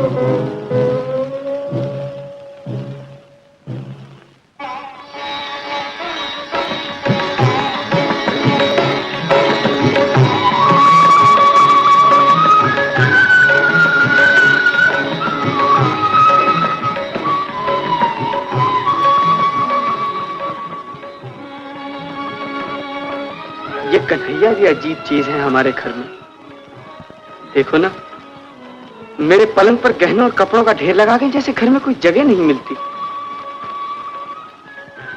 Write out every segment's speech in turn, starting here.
ये कन्हैया भी अजीब चीज है हमारे घर में। देखो ना, मेरे पलंग पर गहनों और कपड़ों का ढेर लगा के जैसे घर में कोई जगह नहीं मिलती।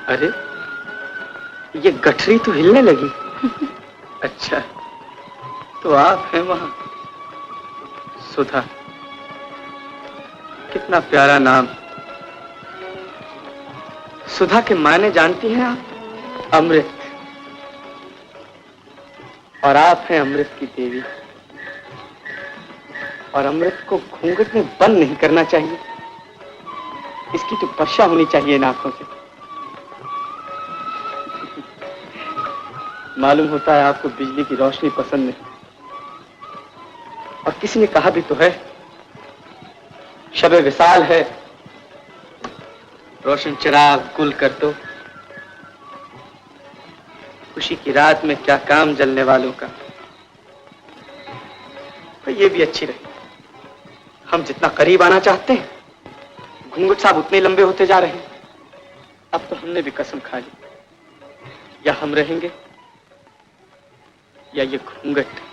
अरे, ये गठरी तो हिलने लगी। अच्छा, तो आप हैं वहां। सुधा, कितना प्यारा नाम। सुधा के मायने जानती हैं आप? अमृत। और आप हैं अमृत की देवी। और अमृत को घूंघट में बंद नहीं करना चाहिए, इसकी तो वर्षा होनी चाहिए इन आंखों से। मालूम होता है आपको बिजली की रोशनी पसंद नहीं। और किसी ने कहा भी तो है, शबे विसाल है, रोशन चिराग गुल कर दो। खुशी की रात में क्या काम जलने वालों का। तो ये भी अच्छी रही। हम जितना करीब आना चाहते हैं, घूंघट साहब उतने लंबे होते जा रहे हैं। अब तो हमने भी कसम खा ली, या हम रहेंगे या ये घूंघट।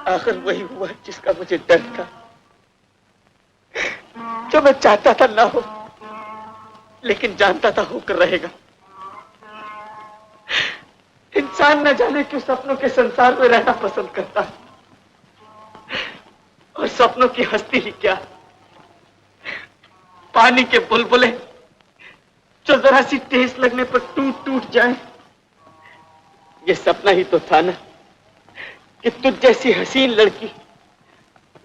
आखिर वही हुआ जिसका मुझे डर था, जो मैं चाहता था ना हो, लेकिन जानता था होकर रहेगा। इंसान न जाने क्यों सपनों के संसार में रहना पसंद करता है। और सपनों की हस्ती ही क्या, पानी के बुलबुले जो जरा सी ठेस लगने पर टूट टूट जाए। ये सपना ही तो था ना कि तुझ जैसी हसीन लड़की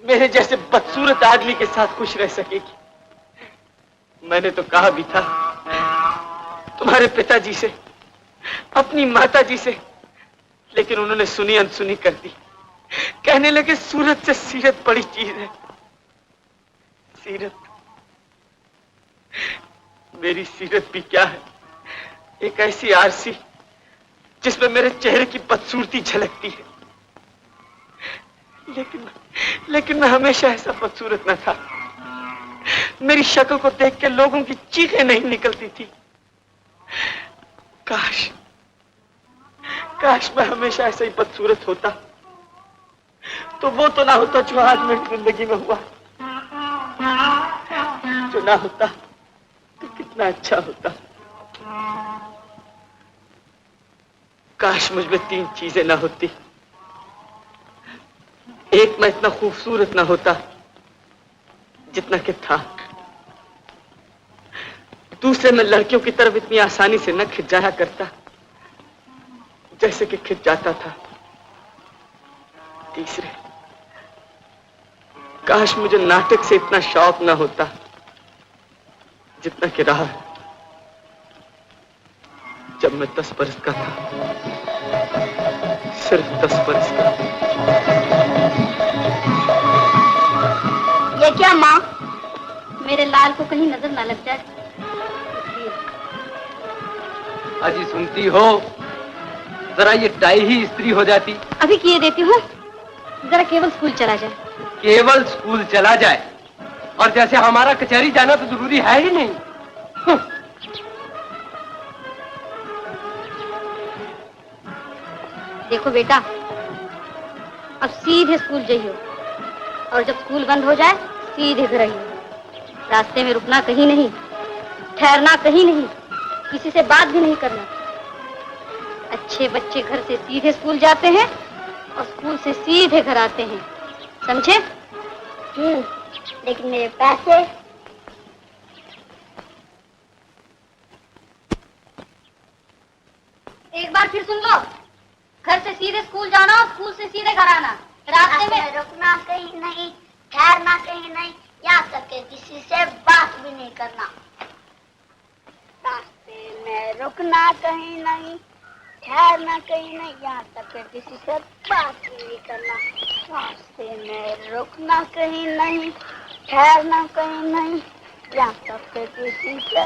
मेरे जैसे बदसूरत आदमी के साथ खुश रह सकेगी। मैंने तो कहा भी था तुम्हारे पिताजी से, अपनी माताजी से, लेकिन उन्होंने सुनी अनसुनी कर दी। कहने लगे सूरत से सीरत बड़ी चीज है। सीरत, मेरी सीरत भी क्या है, एक ऐसी आरसी जिसमें मेरे चेहरे की बदसूरती झलकती है। लेकिन मैं हमेशा ऐसा बदसूरत न था। मेरी शक्ल को देख के लोगों की चीखें नहीं निकलती थी। काश मैं हमेशा ऐसा ही बदसूरत होता, तो वो तो ना होता जो आज मेरी जिंदगी में हुआ। जो ना होता तो कितना अच्छा होता। काश मुझ में तीन चीजें ना होती। एक, मैं इतना खूबसूरत ना होता जितना कि था। दूसरे, मैं लड़कियों की तरफ इतनी आसानी से न खिंच जाया करता जैसे कि खिंच जाता था। तीसरे, काश मुझे नाटक से इतना शौक ना होता जितना कि रहा है जब मैं 10 बरस का था। सिर्फ 10 बरस का। ये क्या माँ, मेरे लाल को कहीं नजर ना लग जाए। अजी सुनती हो, जरा ये टाई ही इस्त्री हो जाती। अभी किए देती हूँ, जरा केवल स्कूल चला जाए। केवल स्कूल चला जाए, और जैसे हमारा कचहरी जाना तो जरूरी है ही नहीं। देखो बेटा, अब सीधे स्कूल जाइयो, और जब स्कूल बंद हो जाए सीधे घर आइयो। रास्ते में रुकना कहीं नहीं, ठहरना कहीं नहीं, किसी से बात भी नहीं करना। अच्छे बच्चे घर से सीधे स्कूल जाते हैं और स्कूल से सीधे घर आते हैं, समझे? लेकिन मेरे पैसे? एक बार फिर सुन लो, घर से सीधे स्कूल जाना और स्कूल से सीधे घर आना। रास्ते में रुकना कहीं नहीं, ठहरना कहीं नहीं, यहाँ तक के किसी से बात भी नहीं करना। रास्ते में रुकना कहीं नहीं, ठहरना कहीं नहीं, यहाँ तक के किसी से बात भी नहीं करना। रास्ते में रुकना कहीं नहीं, ठहरना कहीं नहीं, यहाँ तक के किसी से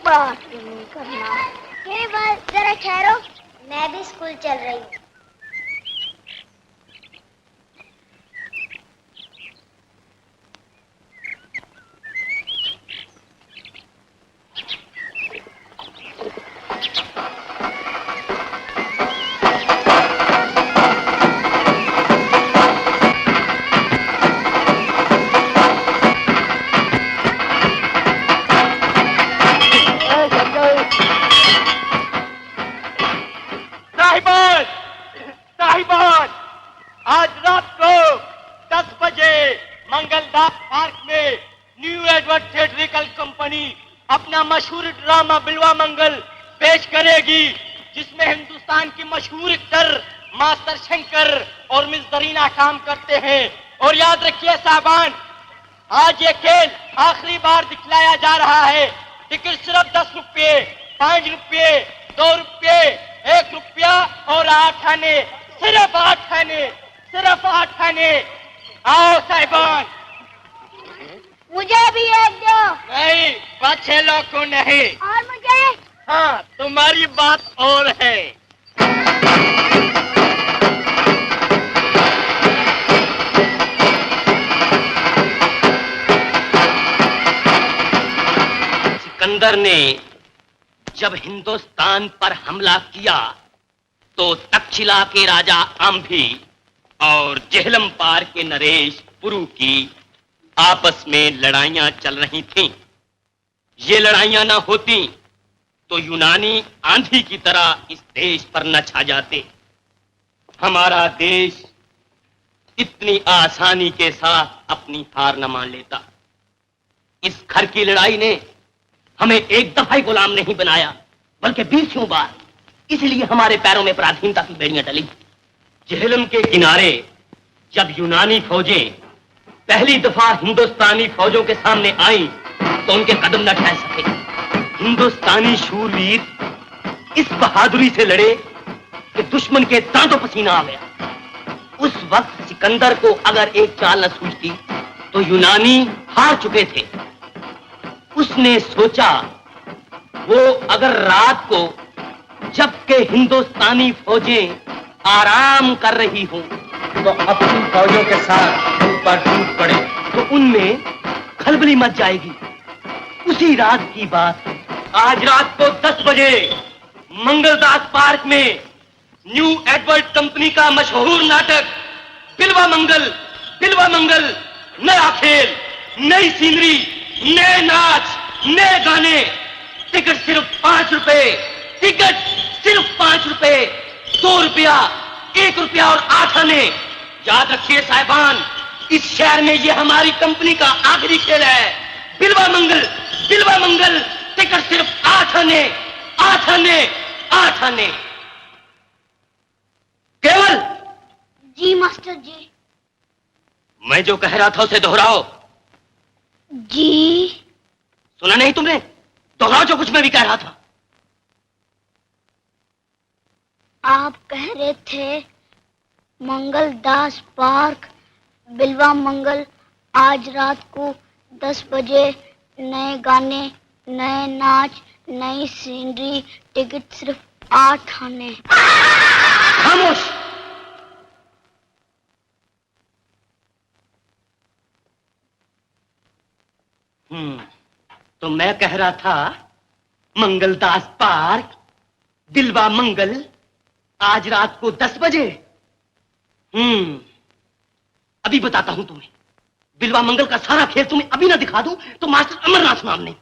बात भी नहीं करना। मेरी बात जरा ठहरो, मैं भी स्कूल चल रही हूँ। साहिबान, आज रात को 10 बजे मंगलदास पार्क में न्यू एडवर्ड थिएट्रिकल कंपनी अपना मशहूर ड्रामा बिलवा मंगल पेश करेगी, जिसमें हिंदुस्तान की मशहूर एक्टर मास्टर शंकर और मिस दरीना काम करते हैं। और याद रखिए साहबान, आज ये खेल आखिरी बार दिखलाया जा रहा है। टिकट सिर्फ 10 रुपये, 5 रुपये, 2 रुपये, 1 रुपया और 8 आने, सिर्फ 8 आने, सिर्फ 8 आने। आओ साहिबान। मुझे भी एक दो। नहीं, 5-6 लोग को नहीं। और मुझे? हाँ, तुम्हारी बात और है। सिकंदर ने जब हिंदुस्तान पर हमला किया तो तक्षशिला के राजा आम्भी और जेहलम पार के नरेश पुरु की आपस में लड़ाइयां चल रही थीं। ये लड़ाइयां ना होती तो यूनानी आंधी की तरह इस देश पर न छा जाते। हमारा देश इतनी आसानी के साथ अपनी हार न मान लेता। इस घर की लड़ाई ने हमें एक दफा ही गुलाम नहीं बनाया, बल्कि 20 बार। इसलिए हमारे पैरों में पराधीनता की बेड़ियां डली। जेहलम के किनारे जब यूनानी फौजें पहली दफा हिंदुस्तानी फौजों के सामने आई तो उनके कदम न ठहर सके। हिंदुस्तानी शूरवीर इस बहादुरी से लड़े कि दुश्मन के दांतों पसीना आ गया। उस वक्त सिकंदर को अगर एक चाल न सूझती तो यूनानी हार चुके थे। उसने सोचा वो अगर रात को जबकि हिंदुस्तानी फौजें आराम कर रही हों तो अपनी फौजों के साथ उन पर टूट पड़े तो उनमें खलबली मच जाएगी। उसी रात की बात, आज रात को 10 बजे मंगलदास पार्क में न्यू एडवर्ड कंपनी का मशहूर नाटक बिलवा मंगल, बिलवा मंगल, नया खेल, नई सीनरी, नए नाच, नए गाने। टिकट सिर्फ 5 रुपए, टिकट सिर्फ 5 रुपए, 2 रुपया, 1 रुपया और 8 आने। याद रखिए साहिबान, इस शहर में ये हमारी कंपनी का आखिरी खेल है। बिलवा मंगल, बिलवा मंगल, टिकट सिर्फ 8 आने, 8 आने, 8 आने। केवल जी मास्टर जी। मैं जो कह रहा था उसे दोहराओ। जी। सुना नहीं तुमने? दोहराओ जो कुछ मैं भी कह रहा था। आप कह रहे थे मंगलदास पार्क बिलवा मंगल, आज रात को 10 बजे, नए गाने, नए नाच, नई सीनरी, टिकट सिर्फ 8 आने। खामोश। तो मैं कह रहा था मंगलदास पार्क बिलवा मंगल, आज रात को 10 बजे। अभी बताता हूं तुम्हें। बिलवा मंगल का सारा खेल तुम्हें अभी ना दिखा दूं तो मास्टर अमरनाथ नाम नहीं।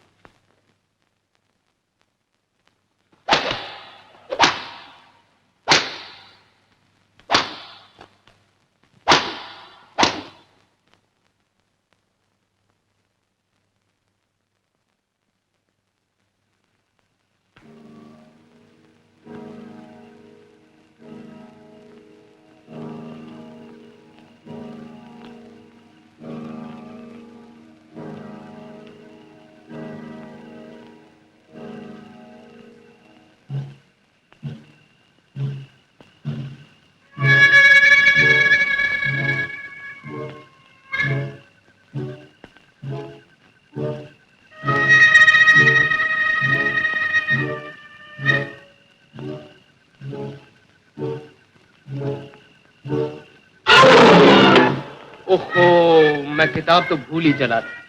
ओहो, मैं किताब तो भूल ही चला था।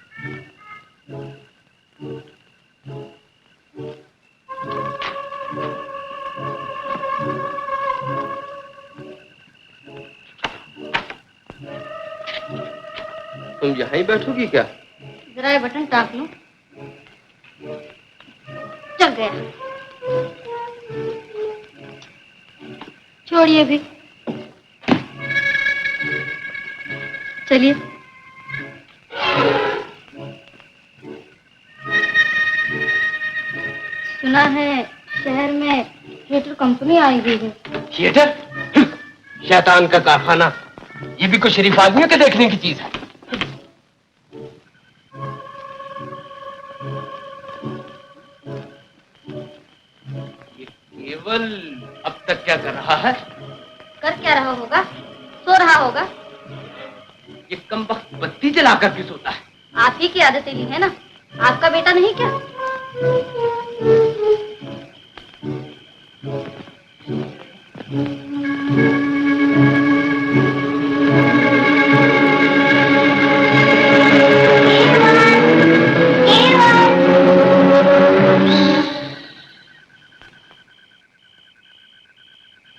तुम यहीं बैठोगी क्या? जरा ये बटन टाप लो। चल गया। छोड़िए भी। चलिए। सुना है शहर में थिएटर कंपनी आई हुई है। थिएटर? शैतान का कारखाना। ये भी कुछ शरीफ आदमियों के देखने की चीज है। ये केवल अब तक क्या कर रहा है? कर क्या रहा होगा? सो रहा होगा। ये कमबख्त बत्ती जलाकर क्यों सोता है? आप ही की आदतें ली है ना। आपका बेटा नहीं क्या?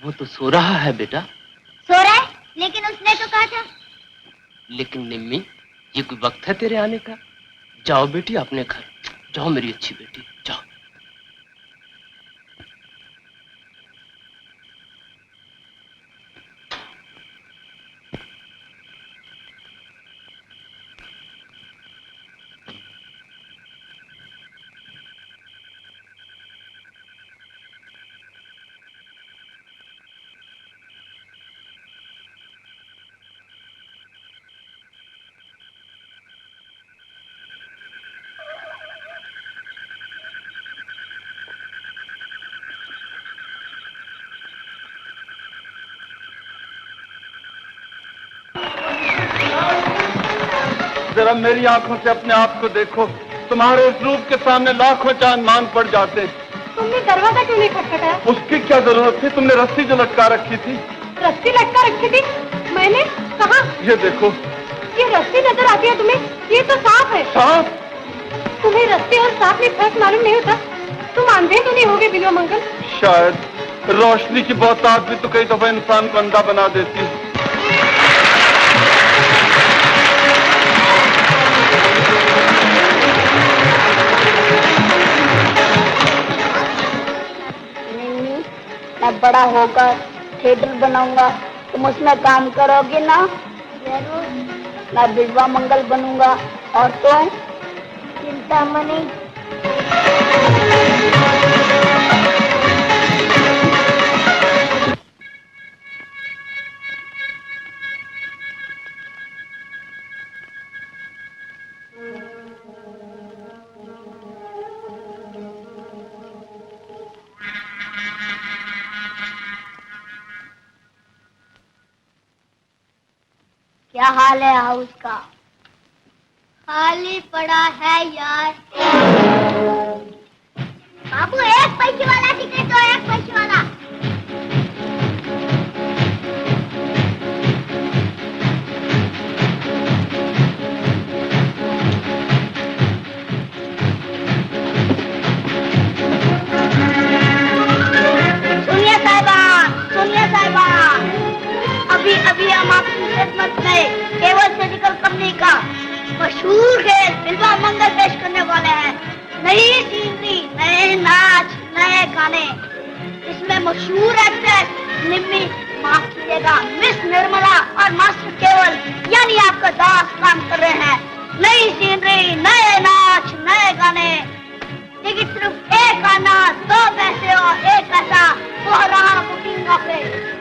वो तो सो रहा है बेटा। सो रहा है, लेकिन उसने तो कहा था। लेकिन निम्मी, ये कोई वक्त है तेरे आने का? जाओ बेटी अपने घर जाओ, मेरी अच्छी बेटी जाओ। जरा मेरी आंखों से अपने आप को देखो। तुम्हारे इस रूप के सामने लाखों चांद मान पड़ जाते हैं। तुमने दरवाजा क्यों नहीं खटखटाया? उसकी क्या जरूरत थी? तुमने रस्सी जो लटका रखी थी। रस्सी लटका रखी थी? मैंने कहा? ये देखो। ये रस्सी नजर आती है तुम्हें? ये तो सांप है। सांप? तुम्हें रस्सी और सांप में फर्क मालूम नहीं होता? तुम अंधे तो नहीं होगे बिल्वा मंगल? शायद रोशनी की बहुतायत भी तो कई दफा इंसान को अंधा बना देती है। मैं बड़ा होकर थिएटर बनाऊंगा, तुम उसमें काम करोगे ना? जरूर। मैं बिल्वा मंगल बनूंगा और तुम? चिंतामणि। क्या हाल है हाउस का? खाली पड़ा है यार। बाबू, एक पैसे वाला टिकट दो, एक पैसे वाला। सुनिए साहिबा, सुनिए साहिबा, अभी अभी हम आपकी खिदमत में केवल सर्जिकल कंपनी का मशहूर खेल बिल्वा मंगल पेश करने वाले हैं। नई सीनरी, नए नाच, नए गाने। इसमें मशहूर एक्ट्रेस निम्मी, माफ कीजिएगा मिस निर्मला और मास्टर केवल यानी आपका दास काम कर रहे हैं। नई सीनरी, नए नाच, नए गाने। टिकट सिर्फ एक आना, 2 पैसे और 1 पैसा। वो रहा बुकिंग ऑफिस।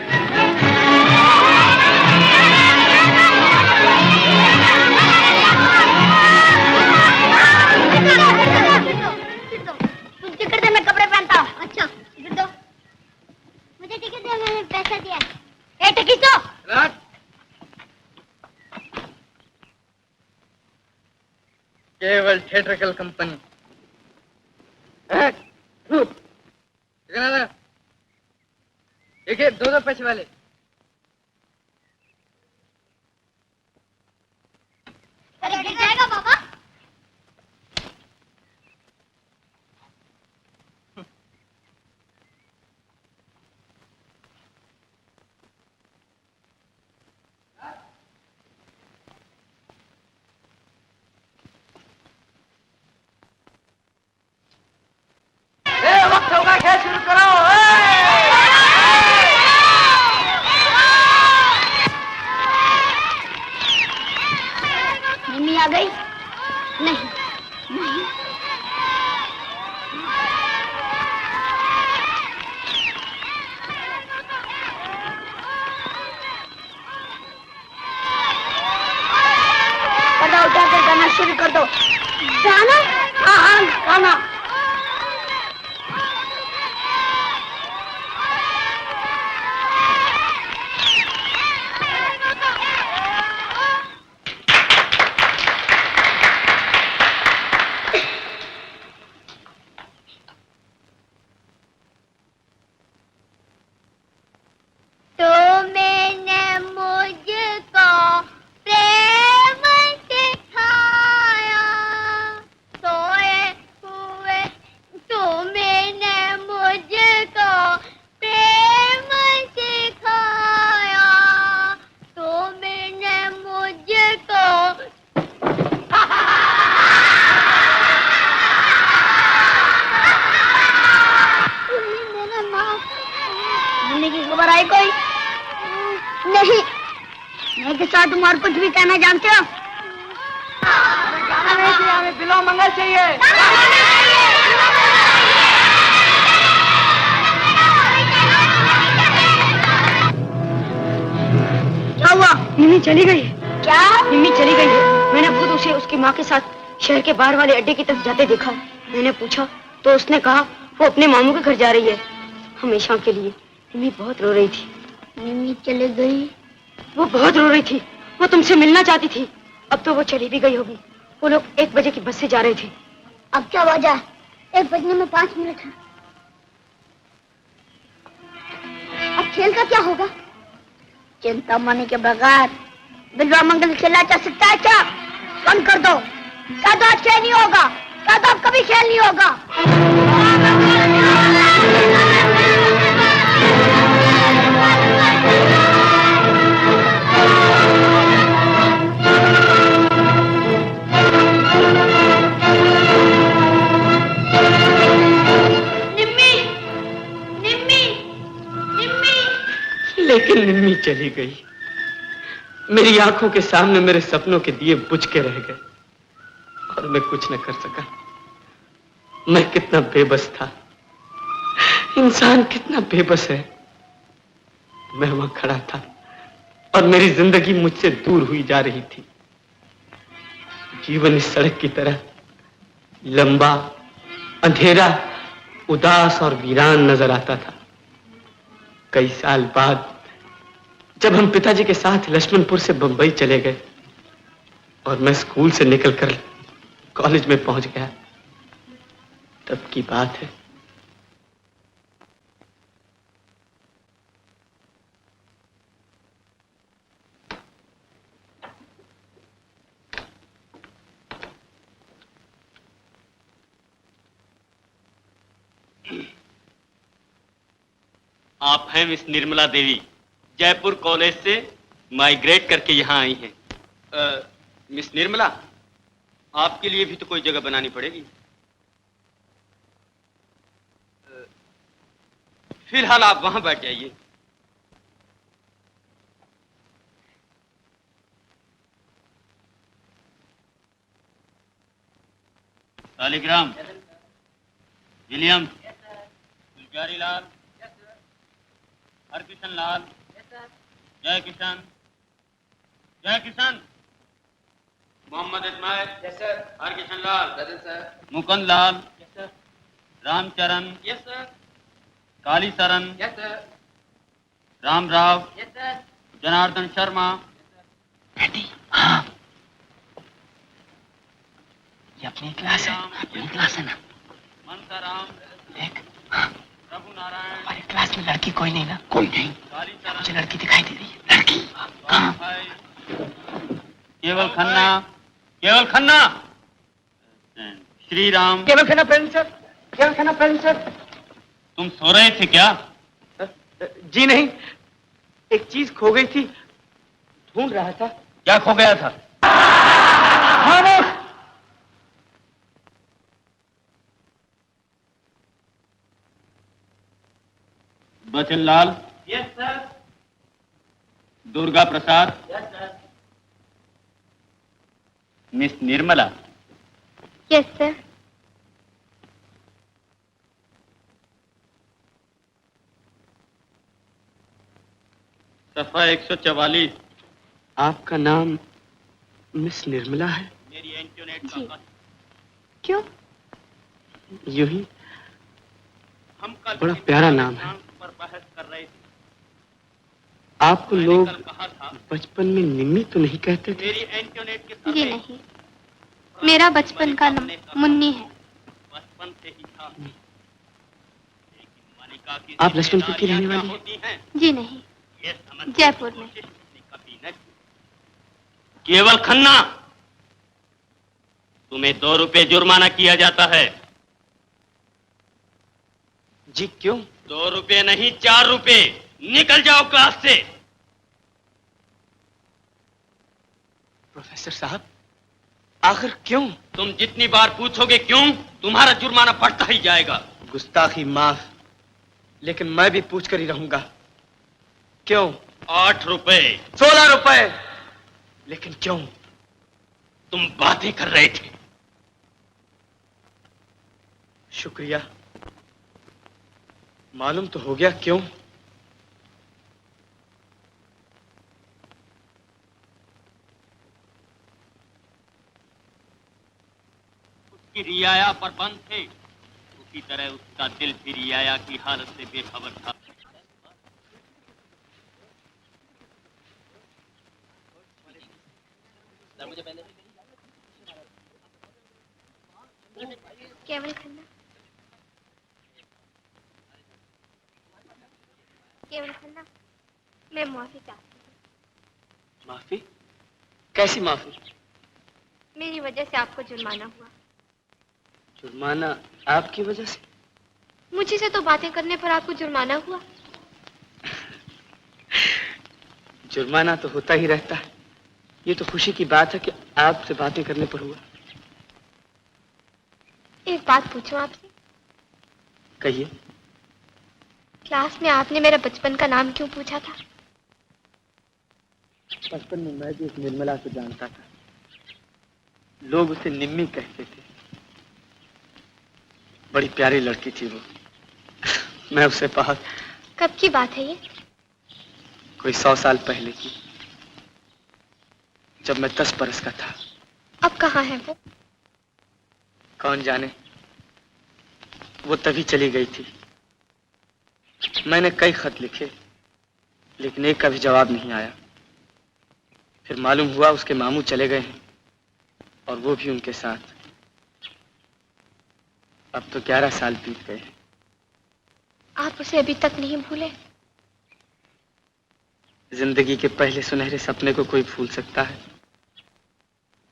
तुम टिकट दे, मैं कपड़े पहनता हूँ। अच्छा, टिकट दो। मुझे टिकट दे, मैंने पैसा दिया। ए टिकट दो। केवल थिएट्रिकल कंपनी। देखिए, 2 पैसे वाले। आ गई? नहीं, नहीं। बताओ क्या कर गाना शुरू कर दो। गाना? हाँ, गाना। तो मैंने मुझको प्रेम सिखाया, सोए हुए तो मैंने मुझको प्रेम सिखाया, तो मैंने मुझको मेरा नाम मम्मी की खबर आई कोई? नहीं। मैं के साथ तुम और कुछ भी कहना जानते हो? हमें बिलो मंगल चाहिए। क्या हुआ? मिमी चली गई। क्या? मिमी चली गई है। मैंने खुद उसे उसकी माँ के साथ शहर के बाहर वाले अड्डे की तरफ जाते देखा। मैंने पूछा तो उसने कहा वो अपने मामू के घर जा रही है, हमेशा के लिए। मिमी बहुत रो रही थी। मिमी चली गई? वो बहुत रो रही थी। वो तुमसे मिलना चाहती थी। अब तो वो चली भी गई होगी। वो लोग 1 बजे की बस से जा रहे थे। अब क्या वजह? 1 बजने में 5 मिनट है। अब खेल का क्या होगा? चिंता माने के बगैर बिलवा मंगल खेला जा सकता है क्या? बंद कर दो। क्या तो आज खेल नहीं होगा? क्या तो अब कभी खेल नहीं होगा? निम्मी, निम्मी, निम्मी। लेकिन निम्मी चली गई। मेरी आंखों के सामने मेरे सपनों के दिए बुझ के रह गए और मैं कुछ न कर सका। मैं कितना बेबस था। इंसान कितना बेबस है। मैं वहां खड़ा था और मेरी जिंदगी मुझसे दूर हुई जा रही थी। जीवन इस सड़क की तरह लंबा, अंधेरा, उदास और वीरान नजर आता था। कई साल बाद जब हम पिताजी के साथ लक्ष्मणपुर से बंबई चले गए और मैं स्कूल से निकलकर कॉलेज में पहुंच गया, तब की बात है। आप हैं मिस निर्मला देवी, जयपुर कॉलेज से माइग्रेट करके यहाँ आई हैं। मिस निर्मला, आपके लिए भी तो कोई जगह बनानी पड़ेगी। फिलहाल आप वहां बैठ जाइए। सालिग्राम, विलियम, गुलजारी लाल, हरकिशन लाल, जय किशन, जय किशन, मोहम्मद इस्माइल, हरकिशन लाल, मुकुंद लाल, रामचरण, काली सरन, राम राव, जनार्दन शर्मा। हाँ, ये अपनी क्लास है। अपनी क्लास है ना? मनसा राम, देख, हाँ, प्रभु नारायण, हमारी क्लास में लड़की कोई नहीं ना? कोई नहीं। काली सरन, मुझे लड़की दिखाई दे रही है। लड़की कहाँ? केवल खन्ना, केवल खन्ना, श्री राम। केवल खन्ना प्रेजेंट सर। केवल खन्ना प्रेजेंट सर। तुम सो रहे थे क्या? जी नहीं, एक चीज खो गई थी, ढूंढ रहा था। क्या खो गया था? खामोश! Bachan Lal. Yes sir. Durga Prasad. Yes sir. Miss Nirmala, yes sir. सफा 144। आपका नाम मिस निर्मला है? मेरी एंटोनेट जी। का क्यों? यूं ही। हम कल बड़ा प्यारा नाम है। पर बहस कर रहे थे। आपको मैंने लोग कल कहा था, बचपन में निम्मी तो नहीं कहते थे? मेरी एंटोनेट के सर जी पे नहीं, मेरा बचपन का नाम मुन्नी है। बचपन से ही था। लेकिन मलिका की आप लक्ष्मणपुर की रहने जिम्मेदारियां वाली क्या हैं? होती हैं, जी नहीं, ये समझने की जयपुर में। कोशिश उसने कभी न की। केवल खन्ना, तुम्हें 2 रुपए जुर्माना किया जाता है। जी क्यों? 2 रुपए नहीं, 4 रुपए। निकल जाओ क्लास से। प्रोफेसर साहब, आखिर क्यों? तुम जितनी बार पूछोगे क्यों, तुम्हारा जुर्माना बढ़ता ही जाएगा। गुस्ताखी माफ, लेकिन मैं भी पूछ कर ही रहूंगा। क्यों? 8 रुपए। 16 रुपए। लेकिन क्यों? तुम बातें कर रहे थे। शुक्रिया, मालूम तो हो गया क्यों। उसकी रियाया पर बंद थे, उसी तरह उसका दिल भी रियाया की हालत से बेखबर था। केवल खन्ना, केवल खन्ना, मैं माफी चाहती हूँ। माफी? कैसी माफी? मेरी वजह से आपको जुर्माना हुआ। जुर्माना आपकी वजह से? मुझे से तो बातें करने पर आपको जुर्माना हुआ। जुर्माना तो होता ही रहता है। ये तो खुशी की बात है कि आपसे बातें करने पर हुआ। एक बात पूछूं आपसे? कहिए। क्लास में आपने मेरा बचपन का नाम क्यों पूछा था? बचपन में मैं भी उस निर्मला को जानता था। लोग उसे निम्मी कहते थे। बड़ी प्यारी लड़की थी वो। मैं उससे बहुत। कब की बात है ये? कोई 100 साल पहले की, जब मैं 10 बरस का था। अब कहाँ है वो? कौन जाने, वो तभी चली गई थी। मैंने कई खत लिखे, लेकिन एक का भी जवाब नहीं आया। फिर मालूम हुआ उसके मामू चले गए हैं, और वो भी उनके साथ। अब तो 11 साल बीत गए। आप उसे अभी तक नहीं भूले? जिंदगी के पहले सुनहरे सपने को कोई भूल सकता है?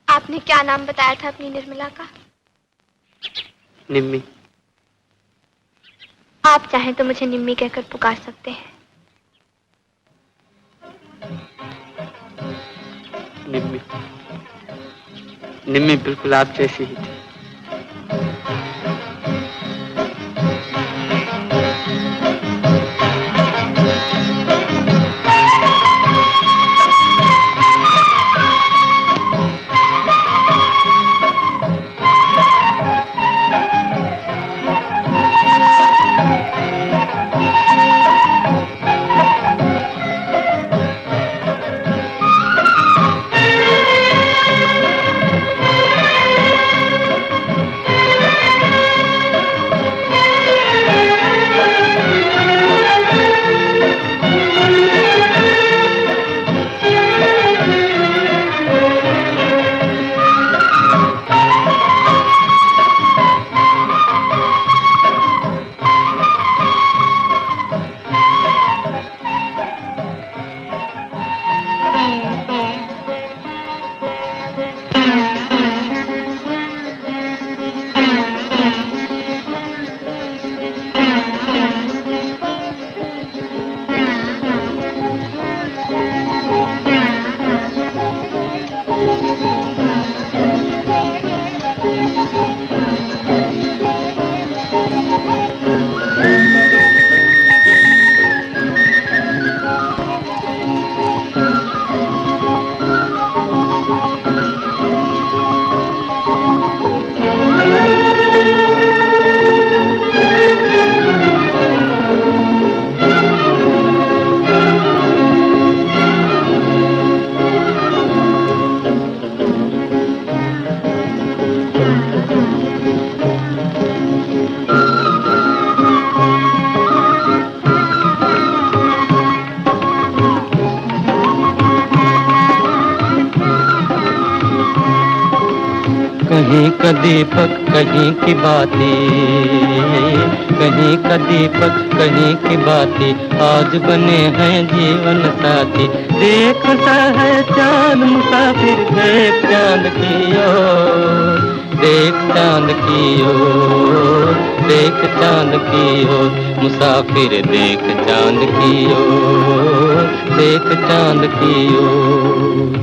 आपने क्या नाम बताया था अपनी निर्मला का? निम्मी। आप चाहें तो मुझे निम्मी कहकर पुकार सकते हैं। निम्मी, निम्मी बिल्कुल आप जैसी ही थी। कहीं का दीपक कहीं की बाती, कहीं का दीपक कहीं की बाती, आज बने हैं जीवन साथी। देखता है चांद मुसाफिर, देख चांद की ओर, देख चांद की ओर, देख चांद की ओर, मुसाफिर देख चांद की ओर, देख चांद की ओर।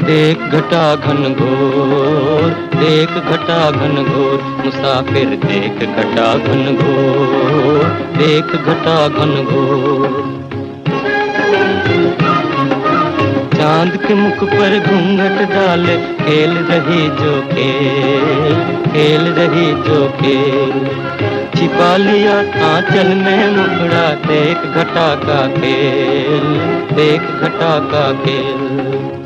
देख घटा घन घोर, देख घटा घन घोर, मुसाफिर देख घटा घन घोर, देख घटा घन घोर। चांद के मुख पर घूंघट डाले, खेल रही जो खेल, खेल रही जो खेल। छिपा लिया आंचल में मुखड़ा, देख घटा का खेल, देख घटा का खेल।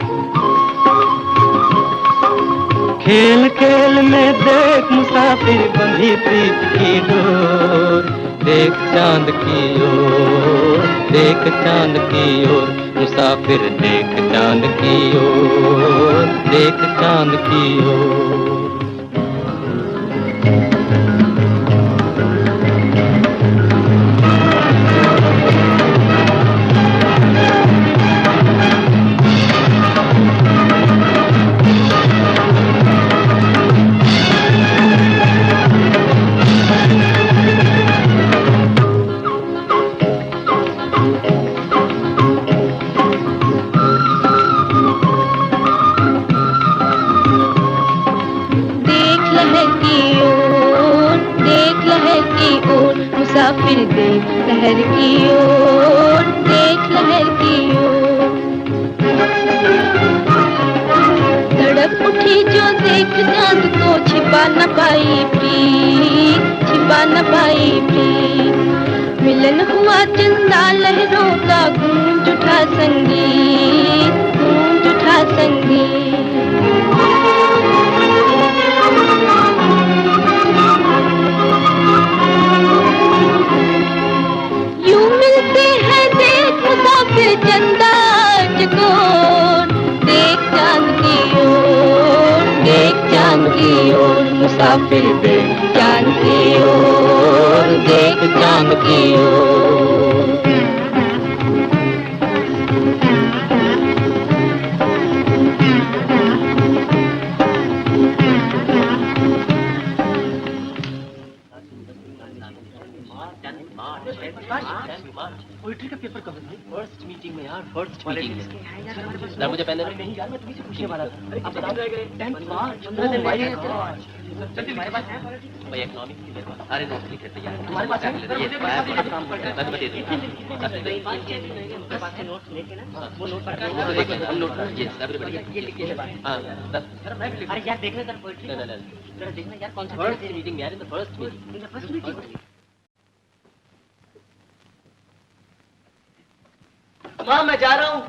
खेल खेल में देख मुसाफिर बंधी प्रीत की डोर, देख चांद की ओर, देख चांद की ओर, मुसाफिर देख चांद की ओर, देख चांद की ओर। मुसाफिर देख लहर की ओर, देख लहर की ओर। तड़प उठी जो देख चांद को, छिपा न पाई प्रीत, छिपा न पाई प्रीत। मिलन हुआ चंदा लहरों का, गूंज उठा संगीत, गूंज उठा संगीत। मुसाफिर चंदा चकोर, देख चांद की ओर, देख चांद की ओर, मुसाफिर देख चांद की ओर, देख चांद की ओर। पोइट्री का पेपर कब है? फर्स्ट मीटिंग में यार, फर्स्ट मीटिंग में। सर मुझे पहले नहीं यार, मैं तुम्हीं से पूछने वाला था। आप बताओ 10 मार्च 15 दिन रह गए। तुम्हारे पास है भाई इकोनॉमिक्स की मेरे पास सारे नोट्स लिखे थे यार। तुम्हारे पास है ये काम करते हैं, मैं दे दूंगा। नोट्स लेके ना वो नोट पर हम नोट ये सर बढ़िया ये लिख के हां सर मैं लिख। अरे यार देखना सर पोइट्री जरा देखना यार कौन सा फर्स्ट मीटिंग यार, in the first meeting, in the first meeting. माँ मैं जा रहा हूँ।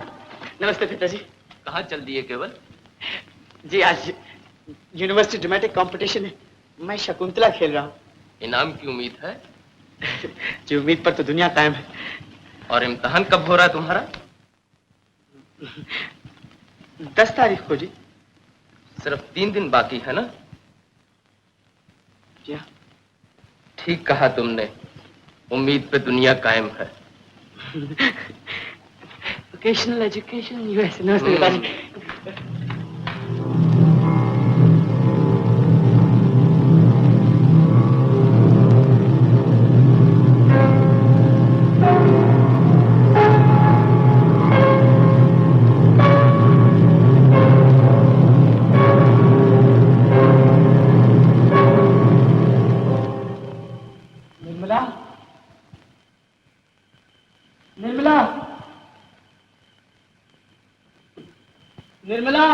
नमस्ते पिताजी। कहाँ चल दिए केवल? जी आज यूनिवर्सिटी ड्रामेटिक कंपटीशन है, मैं शकुंतला खेल रहा हूँ। इनाम की उम्मीद है? जी उम्मीद पर तो दुनिया कायम है। और इम्तिहान कब हो रहा है तुम्हारा? 10 तारीख को जी। सिर्फ 3 दिन बाकी है ना? जी हाँ। ठीक कहा तुमने, उम्मीद पे दुनिया कायम है। Vocational education US. नमस्ते पिताजी। निर्मला, निर्मला, निर्मला,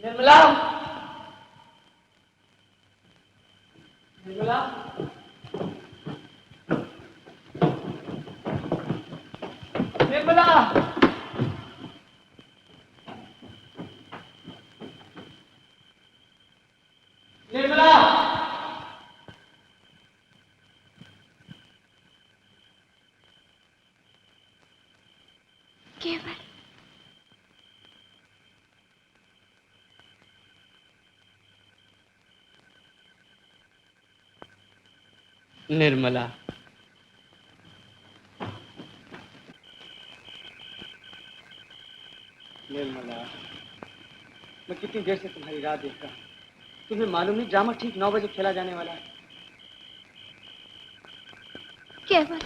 निर्मला, निर्मला, निर्मला, निर्मला, केवल निर्मला, निर्मला, मैं कितनी देर से तुम्हारी राह देख रहा हूँ। तुम्हें मालूम नहीं ड्रामा ठीक 9 बजे खेला जाने वाला है। केवल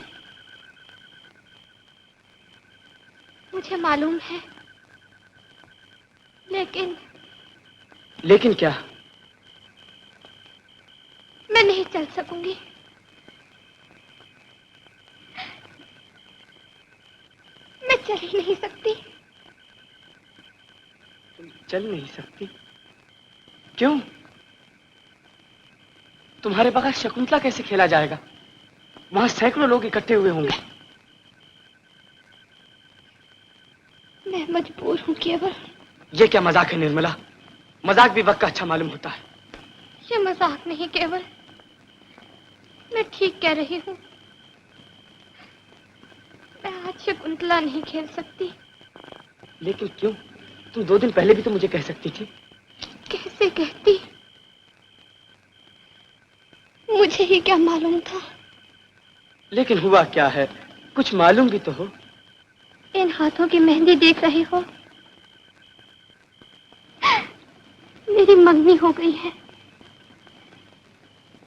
मुझे मालूम है, लेकिन क्या? मैं नहीं चल सकूंगी। मैं चल ही नहीं सकती। तुम चल नहीं सकती? क्यों? तुम्हारे बगैर शकुंतला कैसे खेला जाएगा? वहां सैकड़ों लोग इकट्ठे हुए होंगे। मैं मजबूर हूँ केवल। ये क्या मजाक है निर्मला? मजाक भी वक्त का अच्छा मालूम होता है। ये मजाक नहीं केवल, मैं ठीक कह रही हूँ। मैं आज शकुंतला नहीं खेल सकती। लेकिन क्यों? तुम 2 दिन पहले भी तो मुझे कह सकती थी। कैसे कहती? मुझे ही क्या मालूम था। लेकिन हुआ क्या है? कुछ मालूम भी तो हो। इन हाथों की मेहंदी देख रही हो? मेरी मंगनी हो गई है।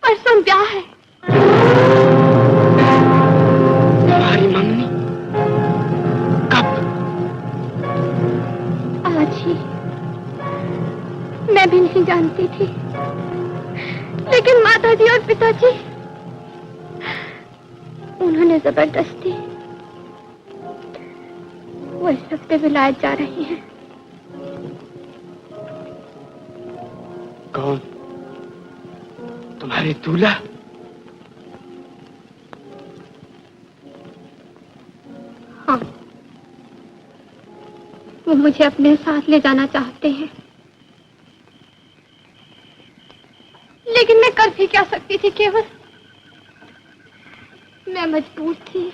परसों ब्याह है। तुम्हारी मंगनी? कब? आज ही। मैं भी नहीं जानती थी, लेकिन माताजी और पिताजी उन्होंने जबरदस्ती। वो इस हफ्ते विलायत जा रही हैं। कौन? तुम्हारे दूल्हा? हाँ, वो मुझे अपने साथ ले जाना चाहते हैं, लेकिन मैं कर भी क्या सकती थी केवल? मैं मजबूर थी।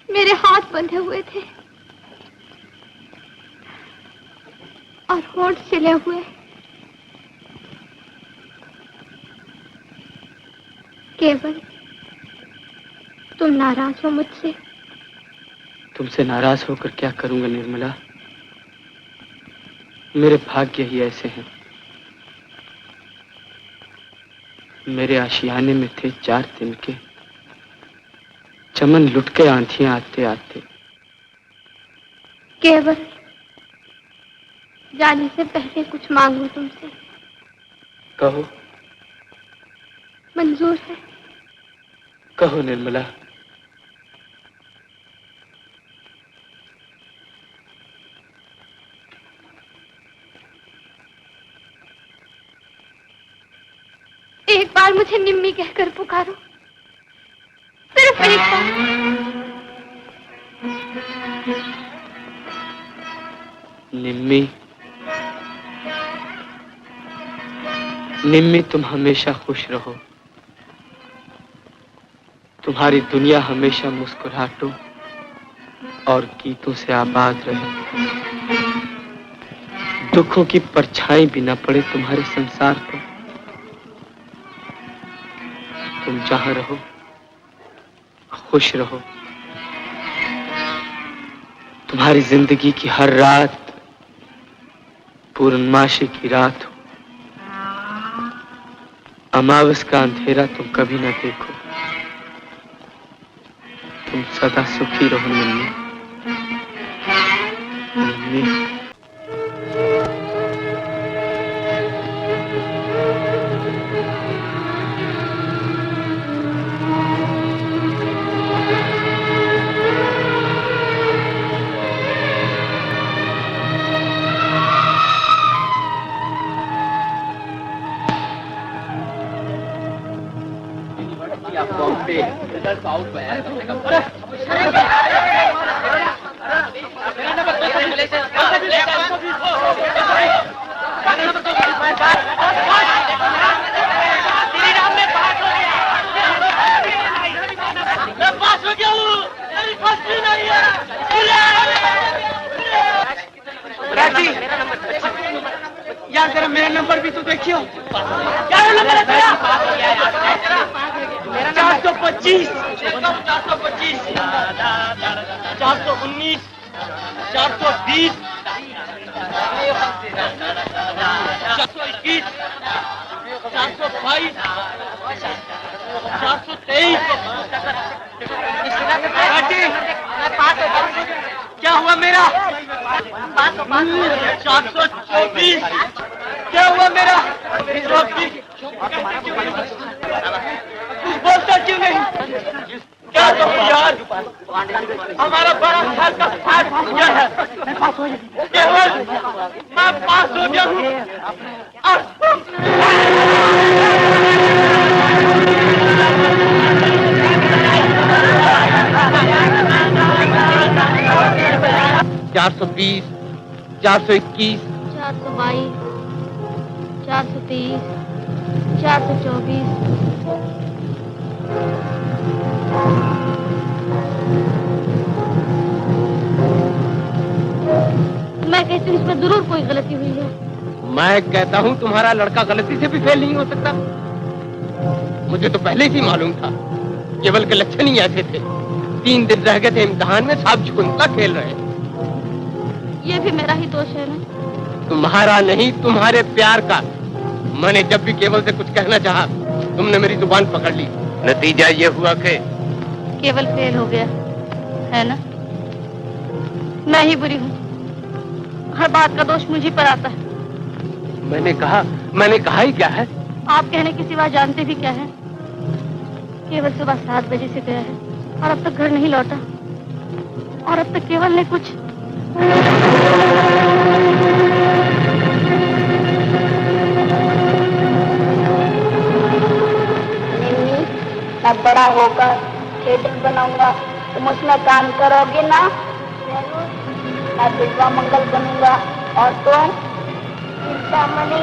मेरे हाथ बंधे हुए थे और होंठ सिले हुए। केवल तुम नाराज हो मुझसे? तुमसे नाराज होकर क्या करूंगा निर्मला? मेरे भाग्य ही ऐसे हैं। मेरे आशियाने में थे 4 दिन के चमन, लुट के आंधियां आते आते। केवल जाने से पहले कुछ मांगू तुमसे। कहो। मंजूर है? कहो निर्मला। एक बार मुझे निम्मी कहकर पुकारो, सिर्फ एक बार। निम्मी, निम्मी, तुम हमेशा खुश रहो। तुम्हारी दुनिया हमेशा मुस्कुराहटों और गीतों से आबाद रहे। दुखों की परछाई भी न पड़े तुम्हारे संसार पर। तुम जहां रहो खुश रहो। तुम्हारी जिंदगी की हर रात पूर्णमासी की रात हो। अमावस का अंधेरा तुम कभी न देखो। तुम सदा सुखी रहो निम्मी। निम्मी। दे। राजी, यार जरा मेरा नंबर भी तो देखियो। क्या नंबर है तेरा? 425, 425, 419, 420, 421, 422, 423। राजी, क्या हुआ मेरा? 424। क्या हुआ मेरा? कुछ बोलता क्यों नहीं? क्या तो यार, हमारा 12 साल का साथ हो गया है। केवल मैं पास हो गया हूँ और 420, 421, 422, 423, 424। मैं कहती हूँ इसमें जरूर कोई गलती हुई है। मैं कहता हूँ तुम्हारा लड़का गलती से भी फेल नहीं हो सकता। मुझे तो पहले से ही मालूम था। केवल के लक्षण ही ऐसे थे। 3 दिन रह गए थे इम्तिहान में, साहब शकुंतला खेल रहे। ये भी मेरा ही दोष है ना? तुम्हारा नहीं, तुम्हारे प्यार का। मैंने जब भी केवल से कुछ कहना चाहा, तुमने मेरी जुबान पकड़ ली। नतीजा ये हुआ कि केवल फेल हो गया है ना? मैं ही बुरी हूँ। हर बात का दोष मुझी पर आता है। मैंने कहा ही क्या है? आप कहने के सिवा जानते भी क्या है? केवल सुबह 7 बजे से गया है और अब तक घर नहीं लौटा। और अब तक केवल ने कुछ मैं बड़ा होकर थिएटर बनाऊंगा, तुम उसमें काम करोगे ना? मैं बिल्वा मंगल बनूंगा और तुम चिंतामणि।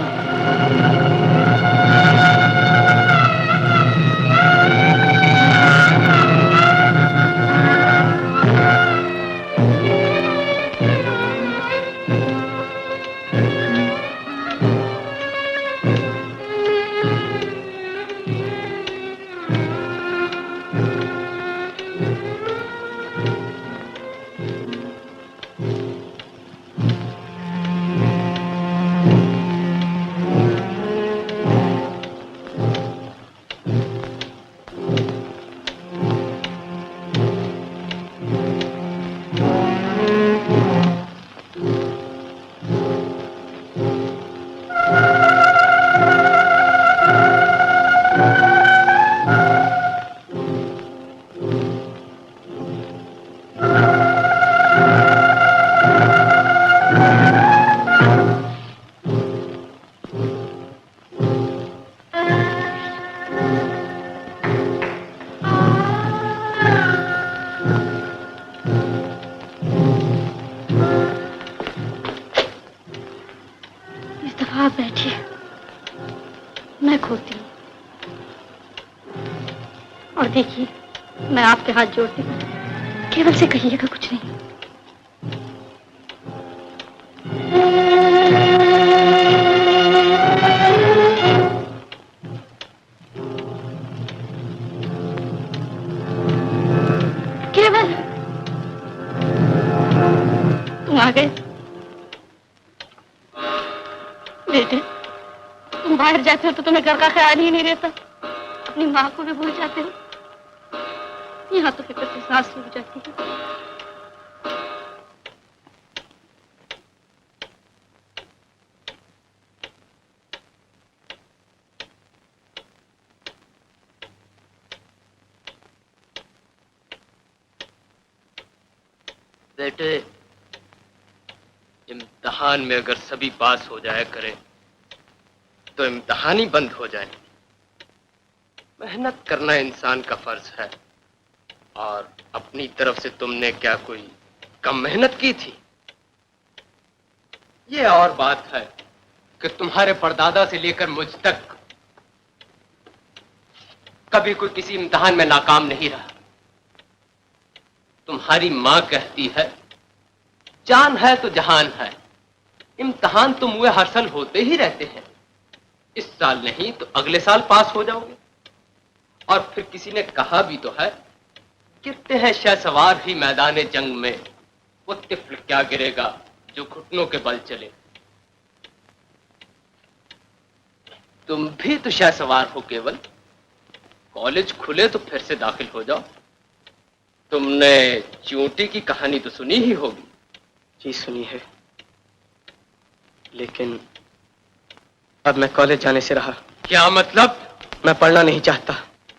आप बैठिए, मैं खोलती हूँ। और देखिए, मैं आपके हाथ जोड़ती हूँ, केवल से कहिएगा कुछ नहीं। केवल तुम आ गए। बेटे, तुम बाहर जाते हो तो तुम्हें घर का ख्याल ही नहीं रहता। अपनी माँ को भी भूल जाते हो। यहाँ तो फिक्र से सांस रुक जाती है। बेटे, इम्तिहान में अगर सभी पास हो जाया करें तो इम्तिहान ही बंद हो जाए। मेहनत करना इंसान का फर्ज है, और अपनी तरफ से तुमने क्या कोई कम मेहनत की थी? ये और बात है कि तुम्हारे परदादा से लेकर मुझ तक कभी कोई किसी इम्तिहान में नाकाम नहीं रहा। तुम्हारी मां कहती है, जान है तो जहान है, इम्तिहान तो मुए हासिल होते ही रहते हैं। इस साल नहीं तो अगले साल पास हो जाओगे। और फिर किसी ने कहा भी तो है, गिरते हैं शहसवार ही मैदान जंग में, वो तिफल क्या गिरेगा जो घुटनों के बल चले। तुम भी तो शहसवार हो केवल, कॉलेज खुले तो फिर से दाखिल हो जाओ। तुमने चूंटी की कहानी तो सुनी ही होगी। जी सुनी है, लेकिन अब मैं कॉलेज जाने से रहा। क्या मतलब? मैं पढ़ना नहीं चाहता।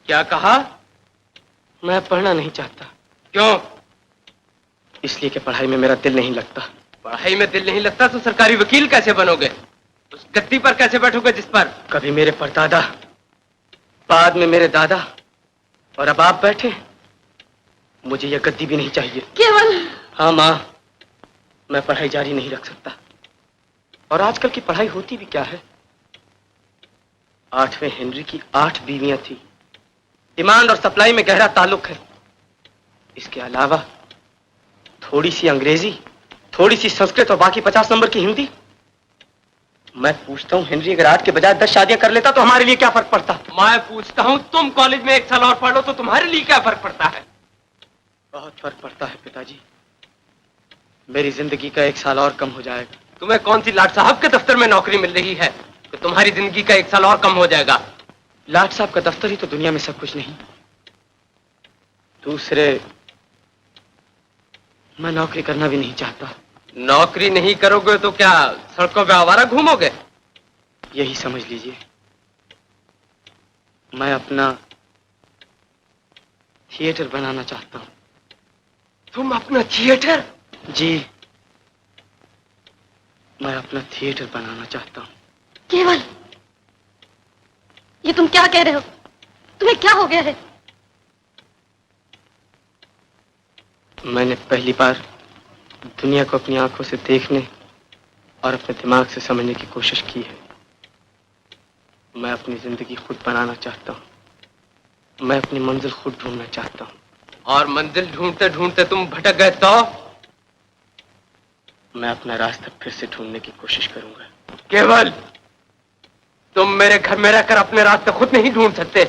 क्या कहा? मैं पढ़ना नहीं चाहता। क्यों? इसलिए कि पढ़ाई में मेरा दिल नहीं लगता। पढ़ाई में दिल नहीं लगता तो सरकारी वकील कैसे बनोगे? उस गद्दी पर कैसे बैठोगे जिस पर कभी मेरे परदादा, बाद में मेरे दादा, और अब आप बैठे। मुझे यह गद्दी भी नहीं चाहिए। केवल। हाँ माँ, मैं पढ़ाई जारी नहीं रख सकता। और आजकल की पढ़ाई होती भी क्या है? 8वें हेनरी की 8 बीवियां थी। डिमांड और सप्लाई में गहरा ताल्लुक है। इसके अलावा थोड़ी सी अंग्रेजी, थोड़ी सी संस्कृत और बाकी 50 नंबर की हिंदी। मैं पूछता हूँ, हेनरी अगर 8 के बजाय 10 शादियां कर लेता तो हमारे लिए क्या फर्क पड़ता? मैं पूछता हूँ, तुम कॉलेज में 1 साल और पढ़ लो तो तुम्हारे लिए क्या फर्क पड़ता है? बहुत फर्क पड़ता है पिताजी। मेरी जिंदगी का 1 साल और कम हो जाएगा। तुम्हें कौन सी लाट साहब के दफ्तर में नौकरी मिल रही है कि तुम्हारी जिंदगी का 1 साल और कम हो जाएगा? लाट साहब का दफ्तर ही तो दुनिया में सब कुछ नहीं। दूसरे, मैं नौकरी करना भी नहीं चाहता। नौकरी नहीं करोगे तो क्या सड़कों पे आवारा घूमोगे? यही समझ लीजिए। मैं अपना थिएटर बनाना चाहता हूँ। तुम अपना थिएटर? जी, मैं अपना थिएटर बनाना चाहता हूँ। केवल, ये तुम क्या कह रहे हो? तुम्हें क्या हो गया है? मैंने पहली बार दुनिया को अपनी आंखों से देखने और अपने दिमाग से समझने की कोशिश की है। मैं अपनी जिंदगी खुद बनाना चाहता हूँ। मैं अपनी मंजिल खुद ढूंढना चाहता हूँ। और मंजिल ढूंढते ढूंढते तुम भटक गए तो? मैं अपना रास्ता फिर से ढूंढने की कोशिश करूंगा। केवल, तुम मेरे घर में रहकर अपने रास्ते खुद नहीं ढूंढ सकते।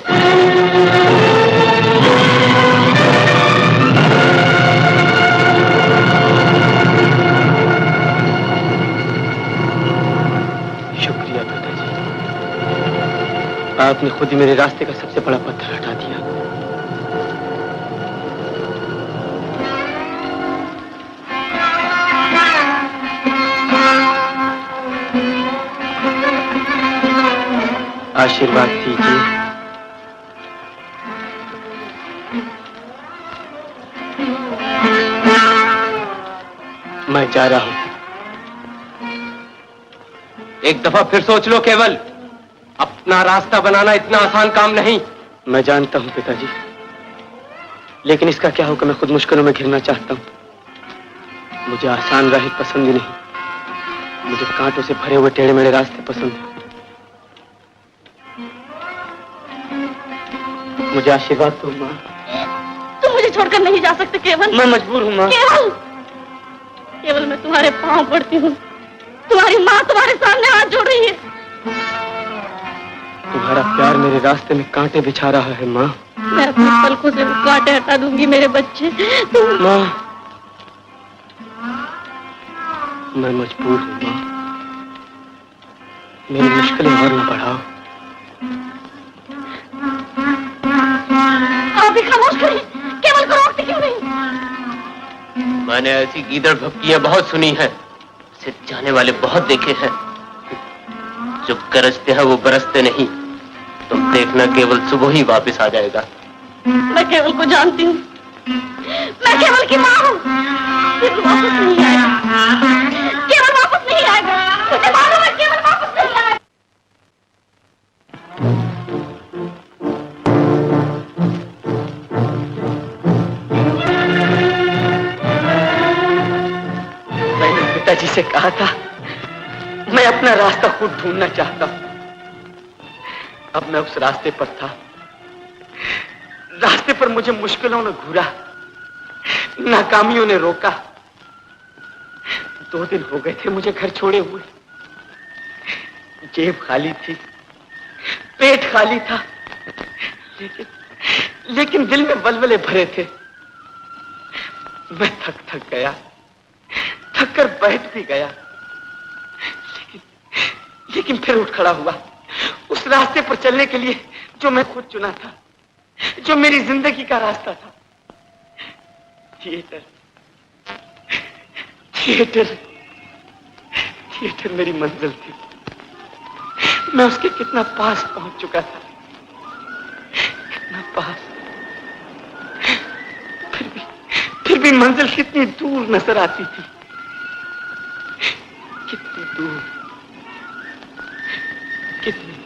शुक्रिया पिताजी, आपने खुद ही मेरे रास्ते का सबसे बड़ा पत्थर हटा दिया। आशीर्वाद दीजिए। मैं जा रहा हूं। एक दफा फिर सोच लो केवल, अपना रास्ता बनाना इतना आसान काम नहीं। मैं जानता हूं पिताजी, लेकिन इसका क्या हो कि मैं खुद मुश्किलों में घिरना चाहता हूं। मुझे आसान राहें पसंद ही नहीं। मुझे कांटों से भरे हुए टेढ़े मेढ़े रास्ते पसंद हैं। मुझे आशीर्वाद दो माँ। तुम मुझे छोड़कर नहीं जा सकते केवल। मैं मजबूर हूँ माँ। केवल, केवल मैं तुम्हारे पांव पड़ती हूँ। तुम्हारी माँ तुम्हारे सामने हाथ जोड़ रही है। तुम्हारा प्यार मेरे रास्ते में कांटे बिछा रहा है माँ। मैं अपनी पलकों से वो कांटे हटा दूंगी मेरे बच्चे। तुम माँ, मैं मजबूर हूँ माँ। मेरी मुश्किलें और न बढ़ाओ। आप भी खामोश करिए। केवल को रोकते क्यों नहीं? मैंने ऐसी गीदड़ भक्तियां बहुत सुनी हैं, उसे जाने वाले बहुत देखे हैं। जो गरजते हैं वो बरसते नहीं। तुम देखना, केवल सुबह ही वापस आ जाएगा। मैं केवल को जानती हूँ। मैं केवल की माँ हूँ। केवल वापस नहीं आएगा। केवल वापस नहीं आएगा। मुझे मालूम है केवल वापस नहीं आएगा। कहा था, मैं अपना रास्ता खुद ढूंढना चाहता हूं। अब मैं उस रास्ते पर था। रास्ते पर मुझे मुश्किलों ने घूरा, नाकामियों ने रोका। 2 दिन हो गए थे मुझे घर छोड़े हुए। जेब खाली थी, पेट खाली था, लेकिन दिल में वलवले भरे थे। मैं थक गया, थक कर बैठ भी गया, लेकिन फिर उठ खड़ा हुआ उस रास्ते पर चलने के लिए जो मैं खुद चुना था, जो मेरी जिंदगी का रास्ता था। थिएटर, थिएटर, थिएटर मेरी मंजिल थी। मैं उसके कितना पास पहुंच चुका था, कितना पास। फिर भी मंजिल कितनी दूर नजर आती थी, कितनी दूर, कितनी दूर।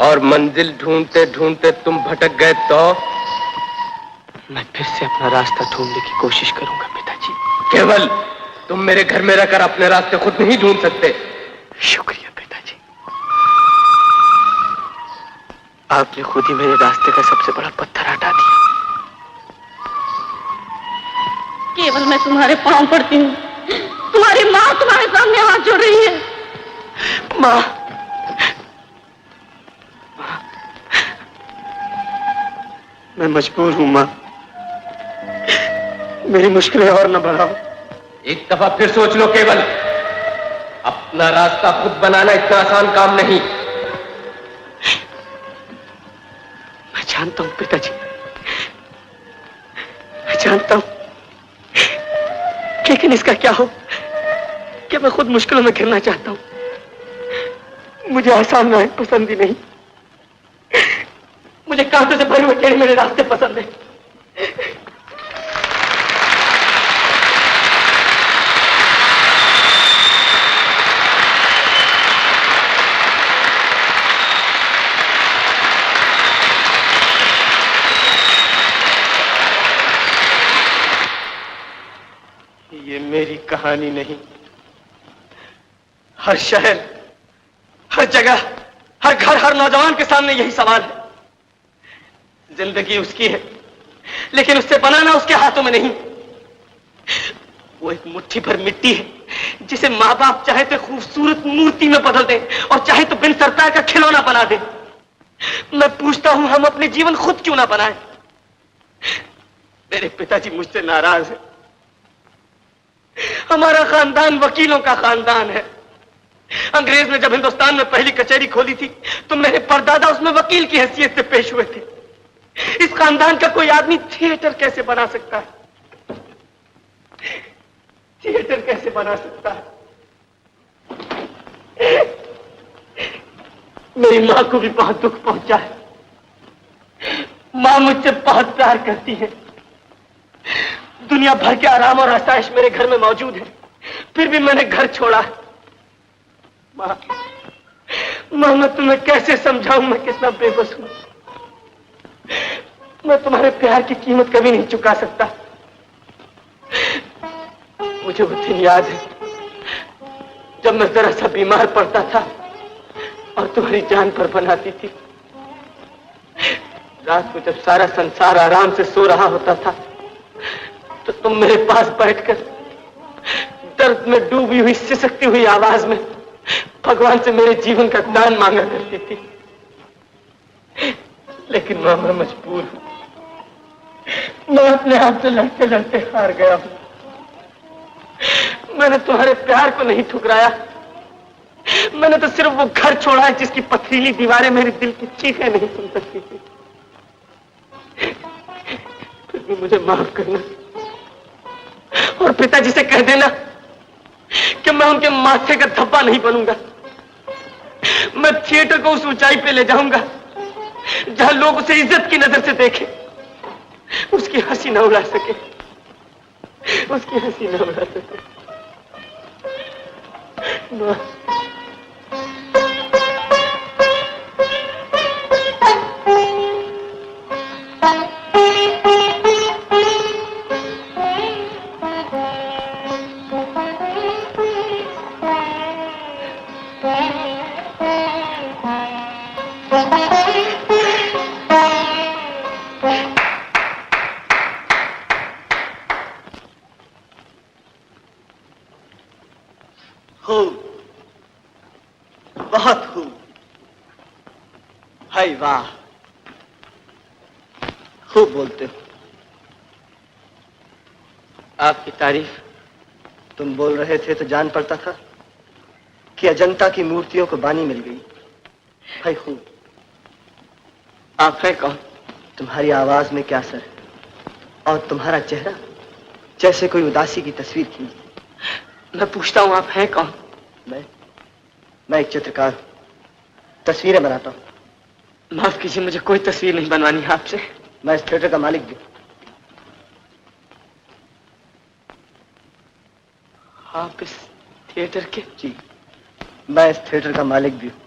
और मंजिल ढूंढते ढूंढते तुम भटक गए तो? मैं फिर से अपना रास्ता ढूंढने की कोशिश करूंगा पिताजी। केवल तुम मेरे घर में रहकर अपने रास्ते खुद नहीं ढूंढ सकते। शुक्रिया पिताजी, आपने खुद ही मेरे रास्ते का सबसे बड़ा पत्थर हटा दिया। केवल मैं तुम्हारे पांव पड़ती हूँ। तुम्हारी माँ तुम्हारे सामने हाथ जोड़ रही है। माँ, मैं मजबूर हूं माँ, मेरी मुश्किलें और न बढ़ाओ। एक दफा फिर सोच लो केवल, अपना रास्ता खुद बनाना इतना आसान काम नहीं। मैं जानता हूं पिताजी, मैं जानता हूं, लेकिन इसका क्या हो कि मैं खुद मुश्किलों में घिरना चाहता हूं। मुझे आसान राहें पसंद ही नहीं, मुझे कांटों से भरे हुए टेढ़े मेरे रास्ते पसंद है। ये मेरी कहानी नहीं, हर शहर, हर जगह, हर घर, हर नौजवान के सामने यही सवाल है। जिंदगी उसकी है, लेकिन उससे बनाना उसके हाथों में नहीं। वो एक मुट्ठी भर मिट्टी है जिसे माँ बाप चाहे तो खूबसूरत मूर्ति में बदल दे और चाहे तो बिन सरतार का खिलौना बना दे। मैं पूछता हूं, हम अपने जीवन खुद क्यों ना बनाएं? मेरे पिताजी मुझसे नाराज है। हमारा खानदान वकीलों का खानदान है। अंग्रेज ने जब हिंदुस्तान में पहली कचहरी खोली थी तो मेरे परदादा उसमें वकील की हैसियत से पेश हुए थे। इस खानदान का कोई आदमी थिएटर कैसे बना सकता है? थिएटर कैसे बना सकता है? मेरी मां को भी बहुत दुख पहुंचा है। मां मुझसे बहुत प्यार करती है। दुनिया भर के आराम और आसाइश मेरे घर में मौजूद है, फिर भी मैंने घर छोड़ा। मां, मैं तुम्हें कैसे समझाऊं मैं कितना बेबस हूं। मैं तुम्हारे प्यार की कीमत कभी नहीं चुका सकता। मुझे वो दिन याद है जब मैं जरा सा बीमार पड़ता था और तुम्हारी जान पर बनाती थी। रात को जब सारा संसार आराम से सो रहा होता था तो तुम मेरे पास बैठकर दर्द में डूबी हुई सिसकती हुई आवाज में भगवान से मेरे जीवन का दान मांगा करती थी। लेकिन मैं मजबूर हूं, मैं अपने आप से लड़ते लड़ते हार गया हूं। मैंने तुम्हारे प्यार को नहीं ठुकराया, मैंने तो सिर्फ वो घर छोड़ा है जिसकी पथरीली दीवारें मेरे दिल की चीखें नहीं सुन सकती थी। फिर भी मुझे माफ करना और पिताजी से कह देना कि मैं उनके माथे का धब्बा नहीं बनूंगा। मैं थिएटर को उस ऊंचाई पे ले जाऊंगा जहां लोग उसे इज्जत की नजर से देखें, उसकी हंसी न उड़ा सके, उसकी हंसी न उड़ा सके। बहुत खूब, हाय वाह, खूब बोलते हो। आपकी तारीफ तुम बोल रहे थे तो जान पड़ता था कि अजंता की मूर्तियों को बानी मिल गई। हाय खूब। आप हैं कौन? तुम्हारी आवाज में क्या असर है और तुम्हारा चेहरा जैसे कोई उदासी की तस्वीर खींचे। मैं पूछता हूं आप हैं कौन? मैं एक चित्रकार हूं, तस्वीरें बनाता हूं। माफ कीजिए, मुझे कोई तस्वीर नहीं बनवानी है आपसे। मैं इस थिएटर का मालिक भी। आप इस थिएटर के? जी, मैं इस थिएटर का मालिक भी हूं।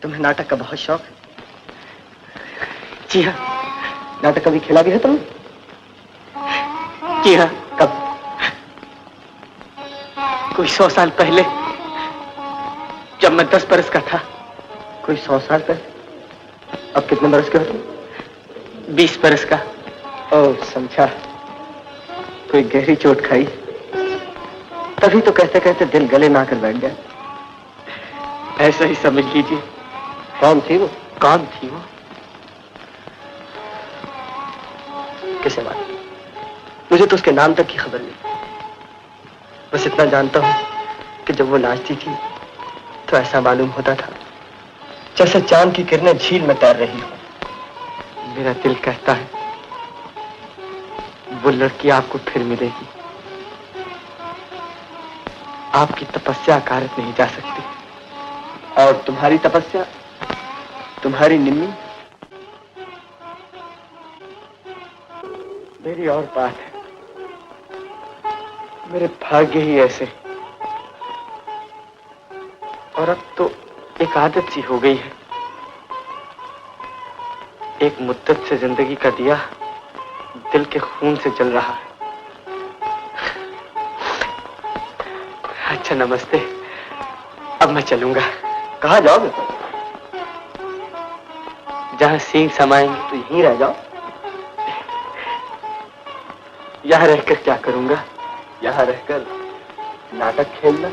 तुम्हें नाटक का बहुत शौक है? जी हाँ। नाटक कभी खेला भी है तुमने? जी हाँ। कब? कोई 100 साल पहले, जब मैं 10 बरस का था। कोई 100 साल पहले? अब कितने बरस के हो तुम? 20 बरस का। ओह, समझा। कोई गहरी चोट खाई, तभी तो कहते कहते दिल गले में आकर बैठ गया। ऐसा ही समझ लीजिए। कौन थी वो? कौन थी वो? किसे मालूम? मुझे तो उसके नाम तक की खबर नहीं। बस इतना जानता हूं कि जब वो नाचती थी तो ऐसा मालूम होता था जैसे चांद की किरणें झील में तैर रही हो। मेरा दिल कहता है वो लड़की आपको फिर मिलेगी। आपकी तपस्या अकारत नहीं जा सकती। और तुम्हारी तपस्या, तुम्हारी निम्मी, मेरी और बात है। मेरे भाग्य ही ऐसे, और अब तो एक आदत सी हो गई है। एक मुद्दत से जिंदगी का दिया दिल के खून से जल रहा है। अच्छा, नमस्ते। अब मैं चलूंगा। कहाँ जाओगे? जहां सींग समाएंगे। तो यहीं रह जाओ। यहां रहकर क्या करूंगा? यहां रहकर नाटक खेलना,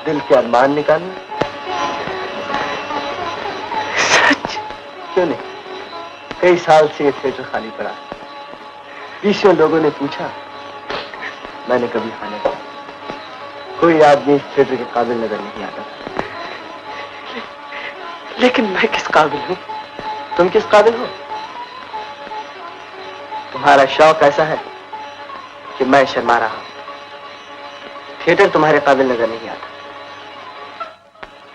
दिल के अरमान निकालना। सच? क्यों नहीं? कई साल से ये थिएटर खाली पड़ा। 20 लोगों ने पूछा, मैंने कभी हाँ नहीं कहा। कोई आदमी इस थिएटर के काबिल नजर नहीं आता। लेकिन मैं किस काबिल हूं? तुम किस काबिल हो? तुम्हारा शौक ऐसा है कि मैं शर्मा रहा हूं। थिएटर तुम्हारे काबिल नजर नहीं आता।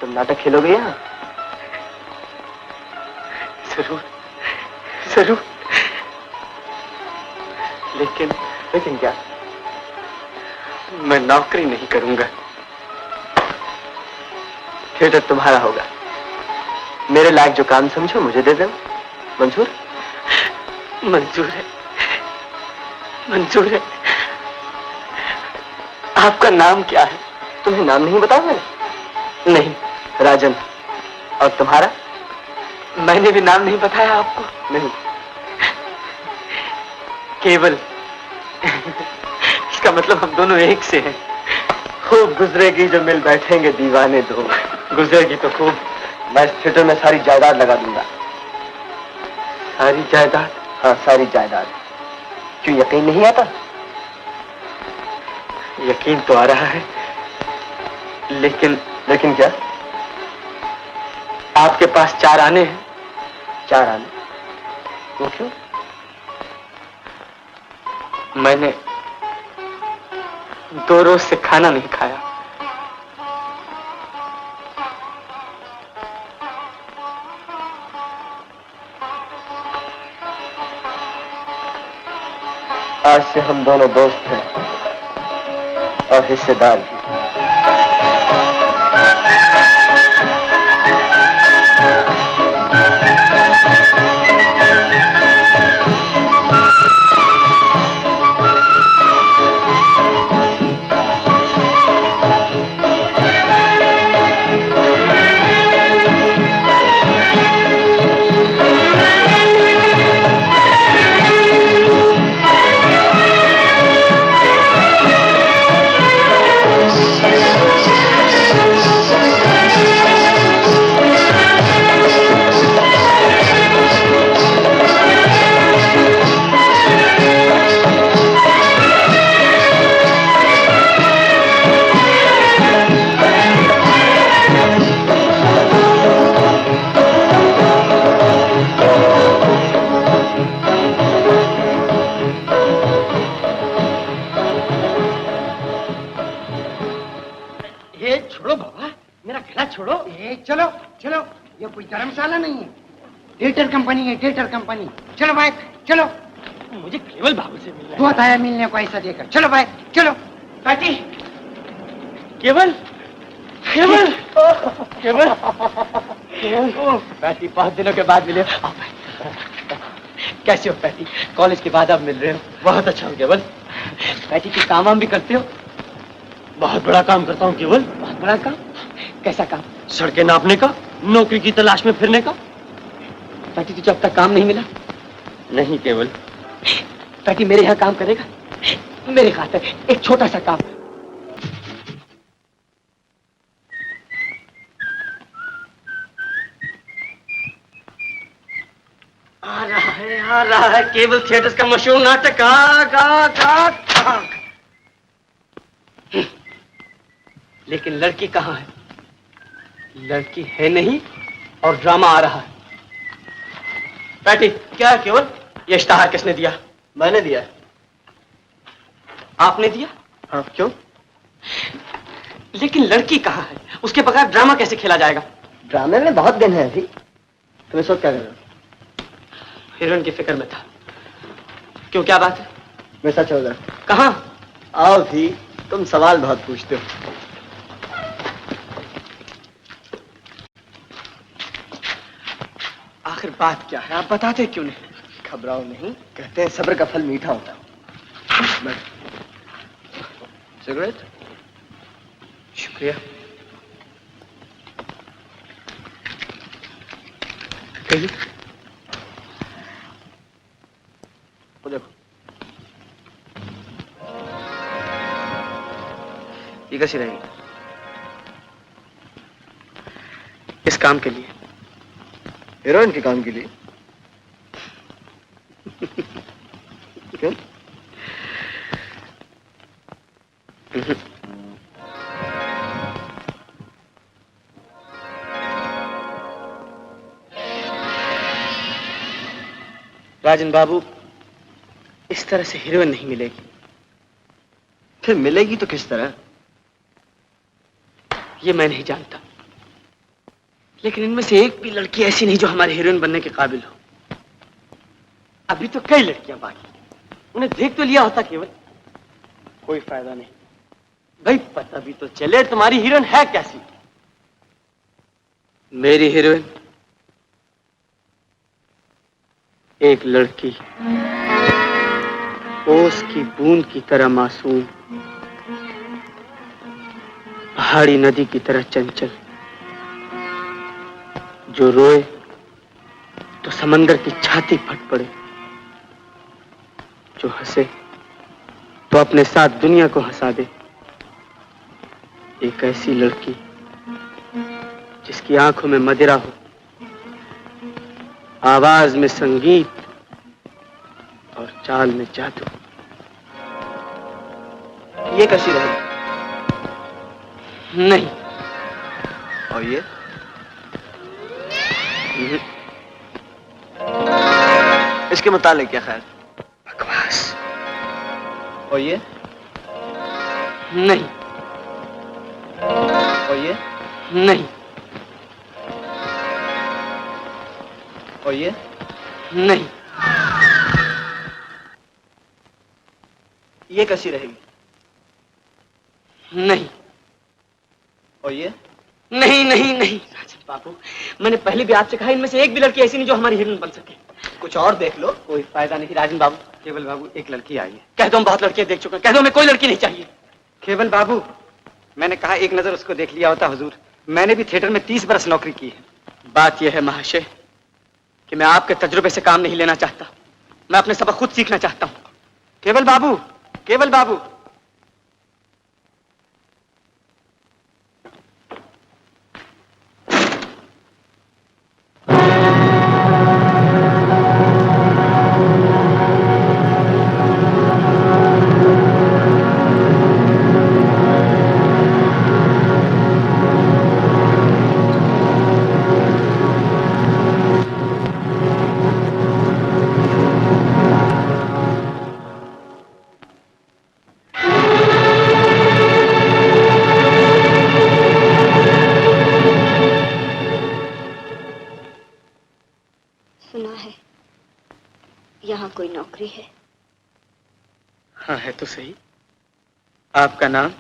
तुम नाटक खेलोगे यहां? जरूर, जरूर। लेकिन क्या? मैं नौकरी नहीं करूंगा। थिएटर तुम्हारा होगा। मेरे लायक जो काम समझो मुझे दे देना। मंजूर? मंजूर है, मंजूर है। आपका नाम क्या है? तुम्हें नाम नहीं बताया मैंने? नहीं। राजन। और तुम्हारा? मैंने भी नाम नहीं बताया आपको। नहीं। केवल। इसका मतलब हम दोनों एक से हैं। खूब गुजरेगी जो मिल बैठेंगे दीवाने दो। गुजरेगी तो खूब। मैं इस थिएटर में सारी जायदाद लगा दूंगा। सारी जायदाद? हाँ, सारी जायदाद। क्यों यकीन नहीं आता? यकीन तो आ रहा है, लेकिन क्या? आपके पास 4 आने हैं। 4 आने? वो क्यों? मैंने 2 रोज से खाना नहीं खाया। आज से हम दोनों दोस्त हैं और हिस्सेदार भी। चलो चलो, ये कोई धर्मशाला नहीं है, थिएटर कंपनी है, थिएटर कंपनी। चलो भाई चलो। मुझे केवल बाबू से मिलना है। तू आता है मिलने को ऐसा देकर। चलो भाई चलो। बैठी। केवल केवल केवल बैठी, 5 दिनों के बाद मिले। कैसे हो बैठी? कॉलेज के बाद आप मिल रहे हो, बहुत अच्छा हो केवल। बैठी की काम वाम भी करते हो? बहुत बड़ा काम करता हूँ केवल। बहुत बड़ा काम? कैसा काम? सड़कें नापने का, नौकरी की तलाश में फिरने का। बैठी तुझे अब तक काम नहीं मिला? नहीं केवल। बैठी मेरे यहाँ काम करेगा? मेरे खातिर एक छोटा सा काम। आ रहा है केबल थिएटर्स का मशहूर नाटक। लेकिन लड़की कहाँ है? लड़की है नहीं और ड्रामा आ रहा है। बैठी। क्या है केवल? ये इश्तहार किसने दिया? मैंने दिया। आपने दिया? हाँ, क्यों? लेकिन लड़की कहाँ है? उसके बगैर ड्रामा कैसे खेला जाएगा? ड्रामे में बहुत दिन है अभी। तुम इस वक्त क्या कर रहे हो? हीरोइन की फिक्र में था। क्यों, क्या बात है? मैं सच होगा। कहाँ? आओ भी, तुम सवाल बहुत पूछते हो। आखिर बात क्या है, आप बताते क्यों नहीं? घबराओ नहीं, कहते हैं सब्र का फल मीठा होता है। सिगरेट? शुक्रिया। कहिए। वो देखो, ये कैसी रहेगी? इस काम के लिए। हीरोइन के काम के लिए? क्यों? राजन बाबू, इस तरह से हीरोइन नहीं मिलेगी। फिर मिलेगी तो किस तरह? ये मैं नहीं जानता, लेकिन इनमें से एक भी लड़की ऐसी नहीं जो हमारी हीरोइन बनने के काबिल हो। अभी तो कई लड़कियां बाकी, उन्हें देख तो लिया होता केवल। कोई फायदा नहीं। भाई पता भी तो चले तुम्हारी हीरोइन है कैसी? मेरी हीरोइन एक लड़की ओस की बूंद की तरह मासूम, पहाड़ी नदी की तरह चंचल, जो रोए तो समंदर की छाती फट पड़े, जो हंसे तो अपने साथ दुनिया को हंसा दे। एक ऐसी लड़की जिसकी आंखों में मदिरा हो, आवाज में संगीत और चाल में जादू। ये कशी रही? नहीं। और ये? इसके मुतालिक क्या ख्याल? बकवास। और ये? नहीं। और ये? नहीं। और ये? नहीं। ये कैसी रहेगी? नहीं। और ये? नहीं नहीं नहीं राजन बाबू, मैंने पहले भी आपसे कहा इनमें से एक भी लड़की ऐसी नहीं जो हमारी हीरोइन बन सके। कुछ और देख लो। कोई फायदा नहीं राजन बाबू। केवल बाबू, एक लड़की आई है। कह दो हम बहुत लड़कियां देख चुके हैं, कह दो हमें कोई लड़की नहीं चाहिए। केवल बाबू, मैंने कहा एक नजर उसको देख लिया होता हुजूर। मैंने भी थिएटर में 30 बरस नौकरी की है। बात यह है महाशय कि मैं आपके तजुर्बे से काम नहीं लेना चाहता, मैं अपने सबक खुद सीखना चाहता हूँ। केवल बाबू, केवल बाबू। सुना है यहाँ कोई नौकरी है? हाँ है तो सही। आपका नाम?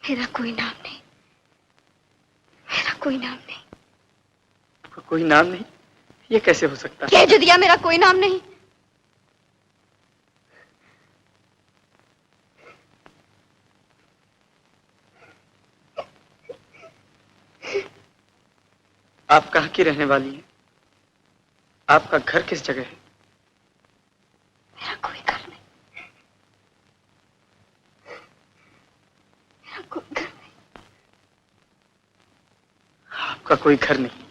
मेरा कोई नाम नहीं, मेरा कोई नाम नहीं। आपका कोई नाम नहीं? ये कैसे हो सकता है? कह जो दिया मेरा कोई नाम नहीं। आप कहाँ की रहने वाली हैं? आपका घर किस जगह है? मेरा कोई घर नहीं, मेरा कोई घर नहीं। आपका कोई घर नहीं,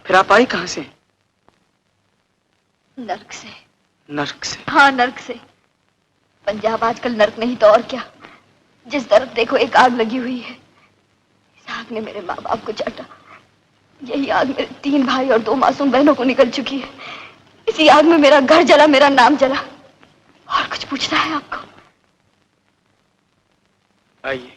फिर आप आई कहाँ से हैं? नर्क से। नर्क से? हाँ नर्क से। पंजाब आजकल नर्क नहीं तो और क्या। जिस तरफ देखो एक आग लगी हुई है। इस आग ने मेरे माँ बाप को चाटा। यही आग मेरे 3 भाई और 2 मासूम बहनों को निकल चुकी है। इसी आग में मेरा घर जला, मेरा नाम जला। और कुछ पूछना है आपको? आइए।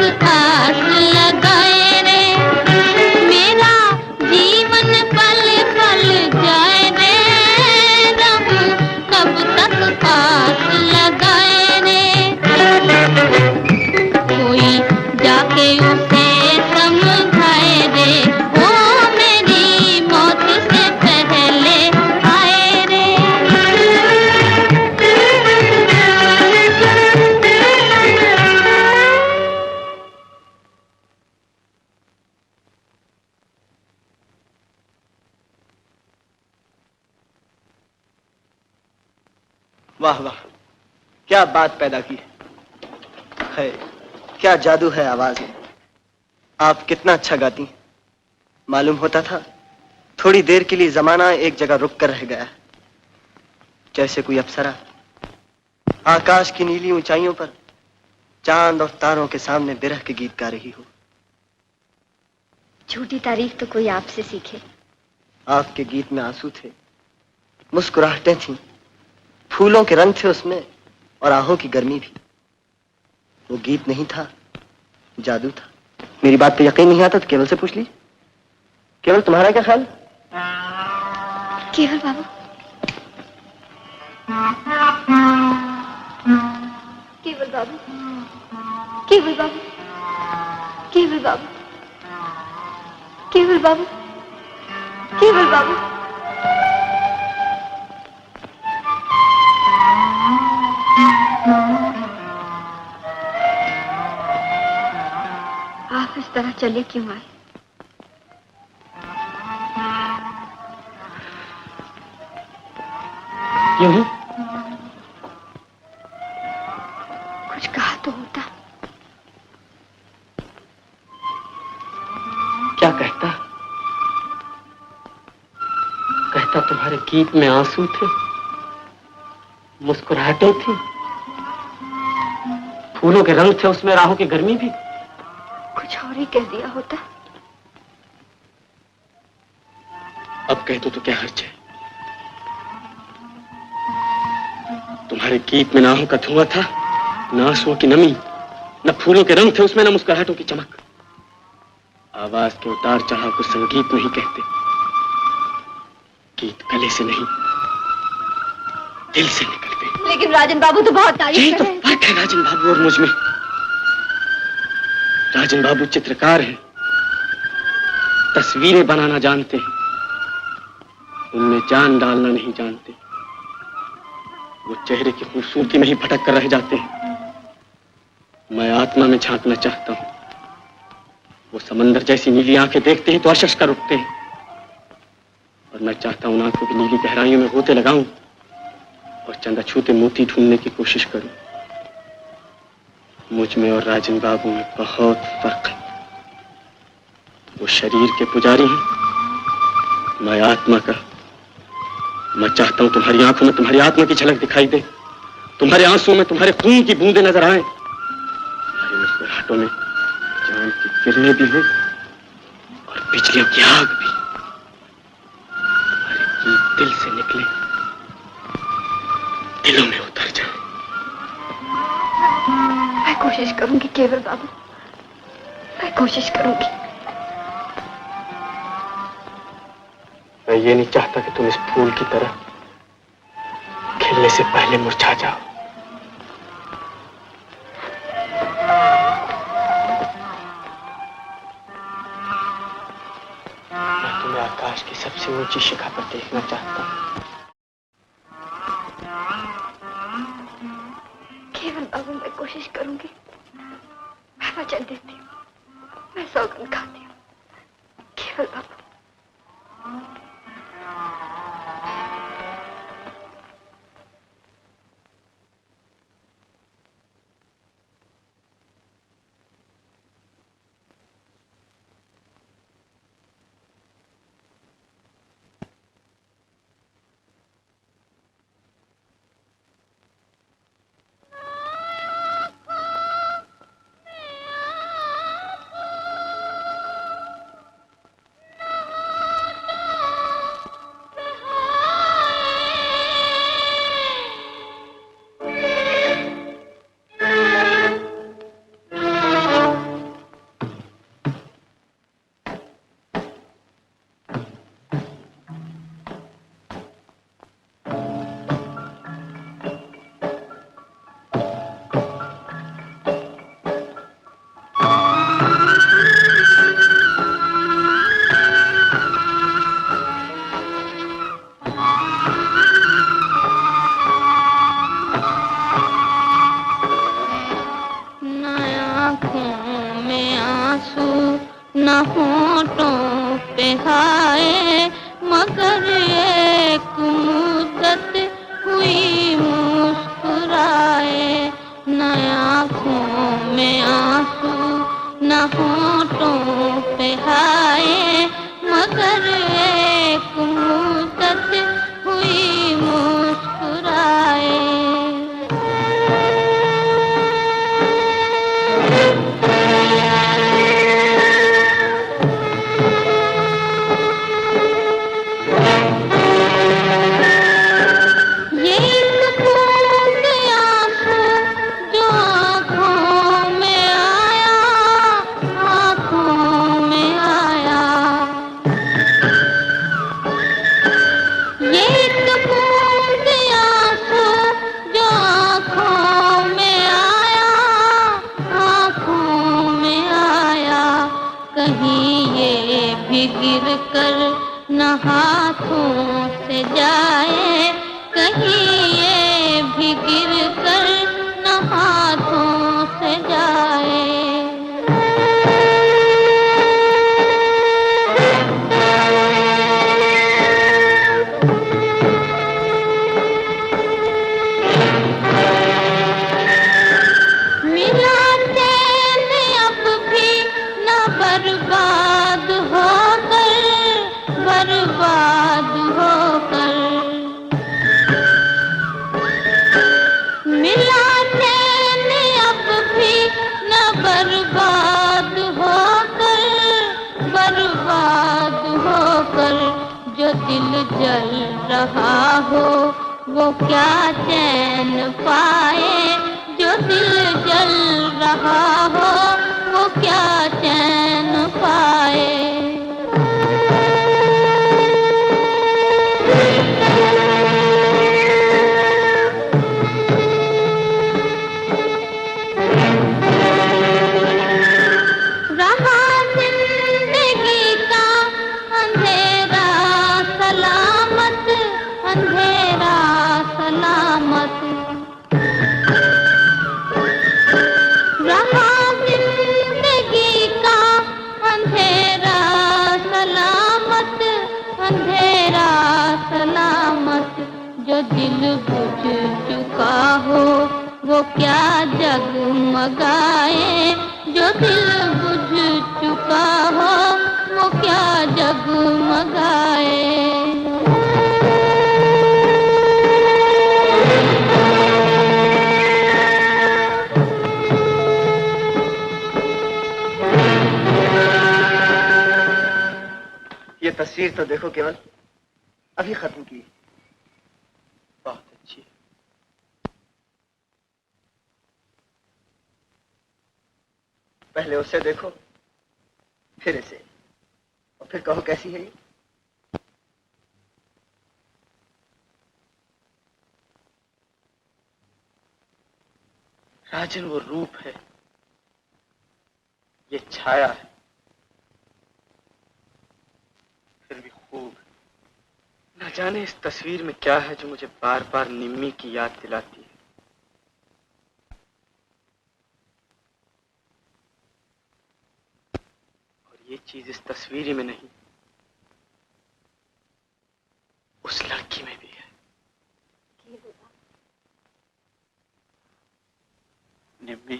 आस लगाए रे, मेरा जीवन पल पल जाए रे, रब कब तक आस लगाए रे। कोई जाके उसे समझाए रे, वो मेरी मौत से पहले आए रे। वाह वाह, क्या बात पैदा की है, क्या जादू है आवाज में। आप कितना अच्छा गाती हैं। मालूम होता था थोड़ी देर के लिए जमाना एक जगह रुक कर रह गया, जैसे कोई अप्सरा आकाश की नीली ऊंचाइयों पर चांद और तारों के सामने बिरह के गीत गा रही हो। झूठी तारीफ तो कोई आपसे सीखे। आपके गीत में आंसू थे, मुस्कुराहटें थीं, फूलों के रंग थे उसमें और आहों की गर्मी भी। वो गीत नहीं था, जादू था। मेरी बात पे यकीन नहीं आता तो केवल से पूछ लीजिए। केवल तुम्हारा क्या ख्याल? केवल बाबू, केवल बाबू, केवल बाबू, केवल बाबू, केवल बाबू, केवल बाबू। आप इस तरह चले क्यों आए? क्यों ही? कुछ कहा तो होता। क्या कहता? कहता तुम्हारे गीत में आंसू थे, मुस्कुराहटें थी, फूलों के रंग थे उसमें, राहों की गर्मी भी। कुछ और ही कह दिया होता। अब कह दो तो क्या हर्ज है? तुम्हारे गीत में ना आहों का धुआं था, न आंसुओं की नमी, न फूलों के रंग थे उसमें, न मुस्कुराहटों की चमक। आवाज के उतार चढ़ाव को संगीत नहीं कहते। गीत गले से नहीं, दिल से निकलते। लेकिन राजन बाबू तो बहुत तारीफ यही कर तो रहे हैं। फर्क है राजन बाबू और मुझ में। राजन बाबू चित्रकार हैं, तस्वीरें बनाना जानते हैं, उनमें जान डालना नहीं जानते। वो चेहरे की खूबसूरती में ही भटक कर रह जाते हैं। मैं आत्मा में झांकना चाहता हूं। वो समंदर जैसी नीली आंखें देखते हैं तो अशश कर उठते हैं, और मैं चाहता हूं उन आंखों की नीली गहराइयों में गोते लगाऊं और चंदा छूते मोती ढूंढने की कोशिश करूं। मुझ में और राजन बाबू में बहुत फर्क है। वो शरीर के पुजारी हैं, मैं आत्मा का। मैं चाहता हूं तुम्हारी आंखों में तुम्हारी आत्मा की झलक दिखाई दे, तुम्हारे आंसुओं में तुम्हारे खून की बूंदें नजर आए, तुम्हारी मुस्कुराहटों में जान की किरणें भी हो और बिजलियों की आग भी। तुम्हारे गीत दिल से निकले, दिलों में उतर जाए। मैं कोशिश करूंगी केवल बाबू, मैं कोशिश करूंगी। मैं ये नहीं चाहता कि तुम इस फूल की तरह खिलने से पहले मुरझा जाओ। मैं तुम्हें आकाश की सबसे ऊंची शिखा पर देखना चाहता हूं। केवल बाबू, मैं कोशिश करूंगी। मैं वचन देती हूँ, मैं सौगंध खाती हूँ। केवल बाबू। आंसू न होठों पे हाय, मगर एक मुद्दत हुई मुस्कुराए। न आँखों में आंसू न होठों पे हाय, मगर एक मुद्दत हुई मुस्कुराए। ये एक बूंद आंसू जो आँखों में आया, आँखों में आया। ये एक बूंद आंसू जो आँखों में आया, आँखों में आया। कहीं ये भी गिर कर न हाथों से जाए, कहीं ये भी गिर कर न हाथों से जाए। मिला चैन अब भी न बर्बाद होकर, बर्बाद होकर। मिला चैन अब भी न बर्बाद होकर, बर्बाद होकर। जो दिल जल रहा हो वो क्या चैन पाए, जो दिल जल रहा हो वो क्या चैन पाए। रहा जिंदगी का अंधेरा सलामत, अंधेरा सलामत। रहा जिंदगी का अंधेरा सलामत, अंधेरा सलामत। जो दिल बुझ चुका हो वो क्या जगमगाए, जो दिल बुझ चुका हो वो क्या जगमगाए। ये तस्वीर तो देखो केवल, अभी खत्म की। बहुत अच्छी। पहले उसे देखो, फिर इसे, और फिर कहो कैसी है ये। राजन वो रूप है, ये छाया है, फिर भी खूब। न जाने इस तस्वीर में क्या है जो मुझे बार बार निम्मी की याद दिलाती है। और ये चीज इस तस्वीर में नहीं, उस लड़की में भी है। निम्मी,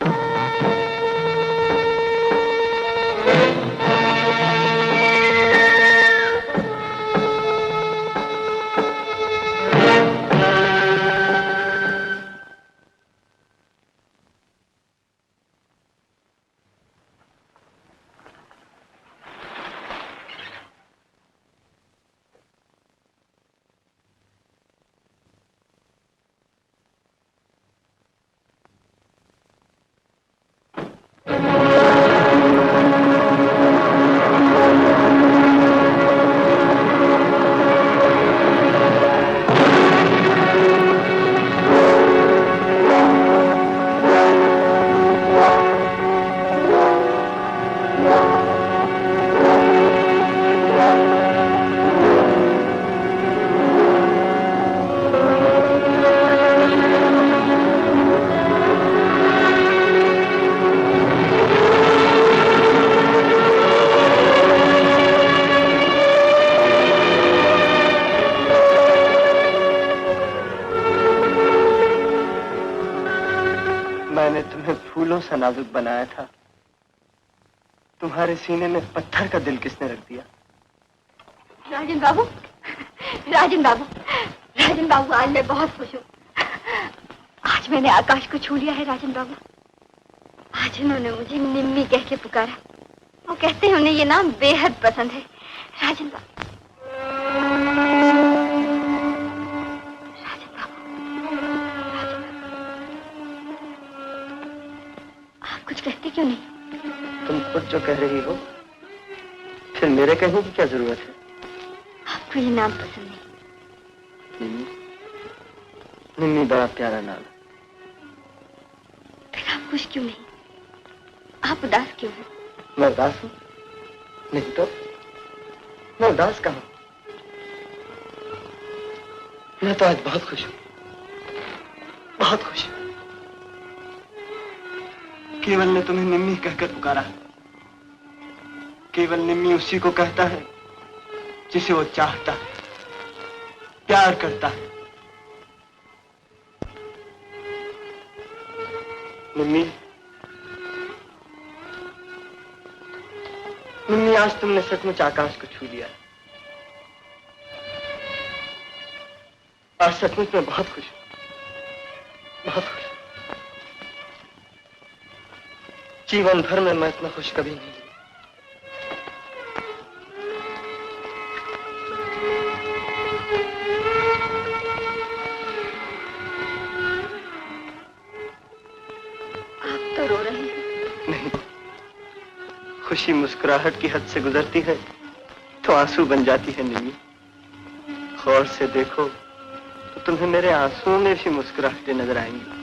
फूलों सा नाजुक बनाया था, तुम्हारे सीने में पत्थर का दिल किसने रख दिया? राजन बाबू, राजन बाबू, राजन बाबू, आज मैं बहुत खुश हूँ। आज मैंने आकाश को छू लिया है राजन बाबू। आज उन्होंने मुझे निम्मी कह के पुकारा। वो कहते हैं उन्हें ये नाम बेहद पसंद है। राजन बाबू, राजन बाबू, राजन बाबू, आप कुछ कहते क्यों नहीं? तुम खुद जो कह रही हो, फिर मेरे कहने की क्या जरूरत है? आपको ये नाम पसंद नहीं? निम्मी, निम्मी बड़ा प्यारा नाम है। फिर आप खुश क्यों नहीं? आप उदास क्यों हैं? मैं उदास हूँ? नहीं तो मैं उदास कहाँ? मैं तो आज बहुत खुश हूँ, बहुत खुश हूँ। केवल ने तुम्हें निम्मी कहकर पुकारा। केवल निम्मी उसी को कहता है जिसे वो चाहता है, प्यार करता है। निम्मी, निम्मी, आज तुमने सचमुच आकाश को छू लिया। आज सचमुच मैं बहुत खुश हूं, बहुत खुश। जीवन भर में मैं इतना खुश कभी नहीं हुआ। आप तो रो रहे हैं। नहीं, खुशी मुस्कुराहट की हद से गुजरती है तो आंसू बन जाती है। निम्मी, गौर से देखो तो तुम्हें मेरे आंसुओं में भी मुस्कुराहटें नजर आएंगी।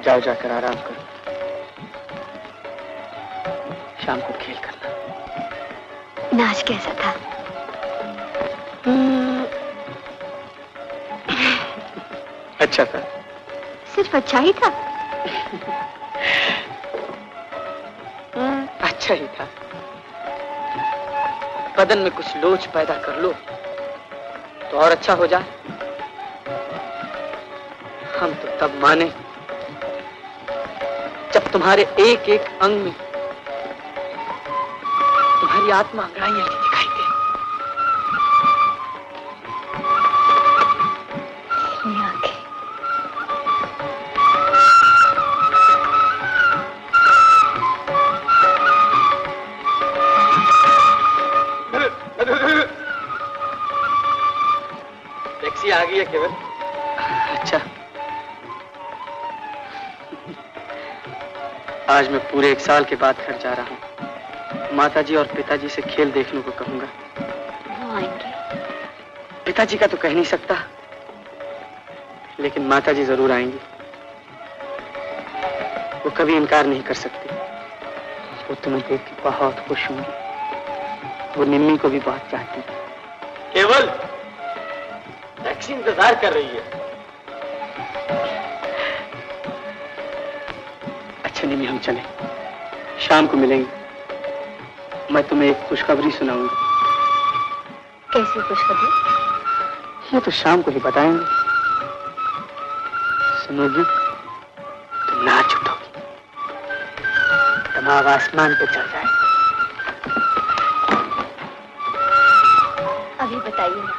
जाओ जाकर आराम करो, शाम को खेल करना। नाच कैसा था? अच्छा था। सिर्फ अच्छा ही था? अच्छा ही था। बदन में कुछ लोच पैदा कर लो तो और अच्छा हो जाए। हम तो तब माने जब तुम्हारे एक एक अंग में तुम्हारी आत्मा अंगड़ाइयां दिखाई दे। टैक्सी आ गई है केवल। अच्छा, आज मैं पूरे 1 साल के बाद घर जा रहा हूँ। माताजी और पिताजी से खेल देखने को कहूंगा। वो आएंगे? पिताजी का तो कह नहीं सकता, लेकिन माताजी जरूर आएंगी। वो कभी इनकार नहीं कर सकती। वो तुम्हें देख के बहुत खुश होंगी। वो निम्मी को भी बहुत चाहती है। केवल टैक्सी इंतजार कर रही है। अच्छा निम्मी, हम चले, शाम को मिलेंगे। मैं तुम्हें एक खुशखबरी सुनाऊंगा। कैसी खुशखबरी? ये तो शाम को ही बताएंगे। सुनोगी? तुम नाच उठोगी, दिमाग आसमान पे चढ़ जाए। अभी बताइए ना।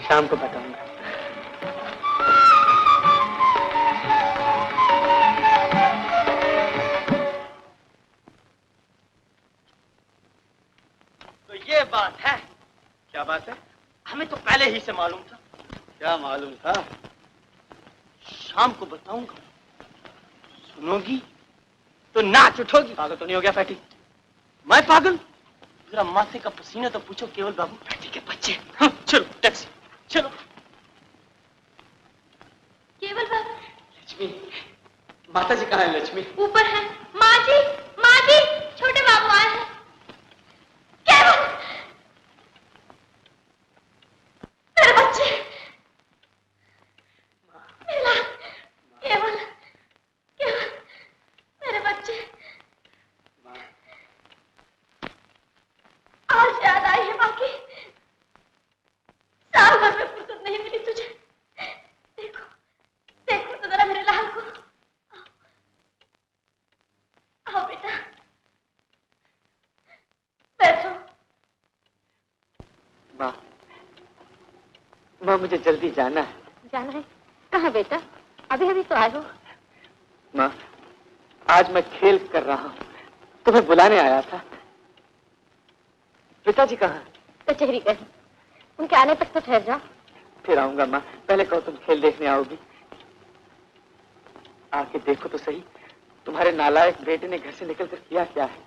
शाम को बताऊंगा। तो ये बात है। क्या बात है? हमें तो पहले ही से मालूम था। क्या मालूम था? शाम को बताऊंगा। सुनोगी तो नाच उठोगी। पागल तो नहीं हो गया फैटी? मैं पागल? जरा माथे का पसीना तो पूछो केवल बाबू। फैटी के बच्चे। हाँ, चलो टैक्सी, चलो। केवल बाबू। लक्ष्मी, माता जी कहाँ है? लक्ष्मी ऊपर है। माँ जी, माँ जी, छोटे बाबू आए हैं। केवल, मेरे बच्चे, केवल, केवल, मेरे बच्चे। आज याद आई है माँ की। साल भर में फुर्सत नहीं मिली तुझे। देखो, देखो तो जरा मेरे लाल को। आओ बेटा, बैठो। माँ, माँ मुझे जल्दी जाना है। जाना है? कहाँ बेटा? अभी अभी तो आए हो। माँ, आज मैं खेल कर रहा हूँ, तुम्हें बुलाने आया था। पिताजी कहाँ? कचहरी गए। उनके आने तक तो ठहर जाओ। फिर आऊंगा माँ। पहले कहो तुम खेल देखने आओगी? आके देखो तो सही, तुम्हारे नालायक बेटे ने घर से निकलकर किया क्या है।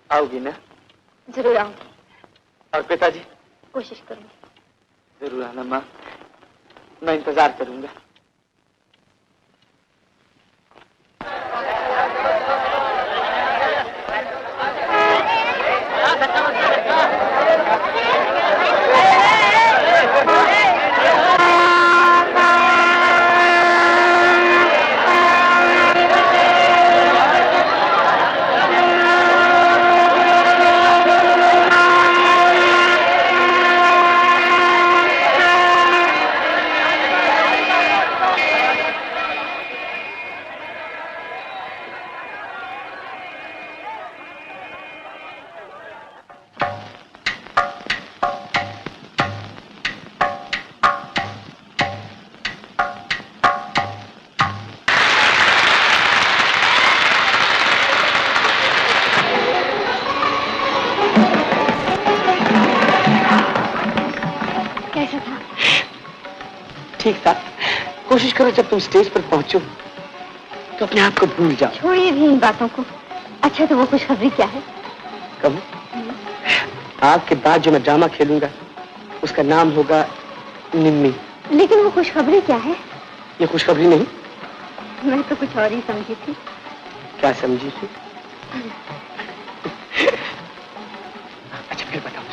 आओगी ना? जरूर आऊंगी। और पिताजी? कोशिश करूंगी। जरूर आना माँ, मैं इंतजार करूंगा। ठीक था। कोशिश करो जब तुम स्टेज पर पहुंचो तो अपने आप को भूल जाओ। छोड़िए भी इन बातों को। अच्छा तो वो खुशखबरी क्या है? कब? आपके बाद जो मैं ड्रामा खेलूंगा उसका नाम होगा निम्मी। लेकिन वो खुशखबरी क्या है? ये खुशखबरी नहीं। मैं तो कुछ और ही समझी थी। क्या समझी थी? अच्छा फिर बताओ।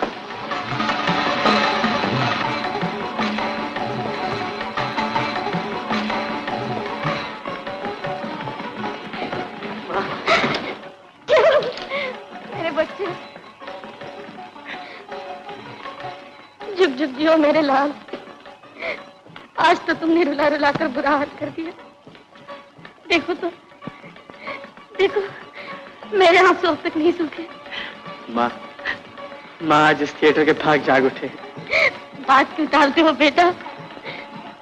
मेरे बच्चे, जुग जुग जियो मेरे लाल। आज तो तुमने रुला रुला कर बुरा हाल कर दिया। देखो तो, देखो मेरे आंसू अब तक नहीं सूखे। माँ, माँ आज इस थिएटर के भाग जाग उठे। बात क्यों टालते हो बेटा?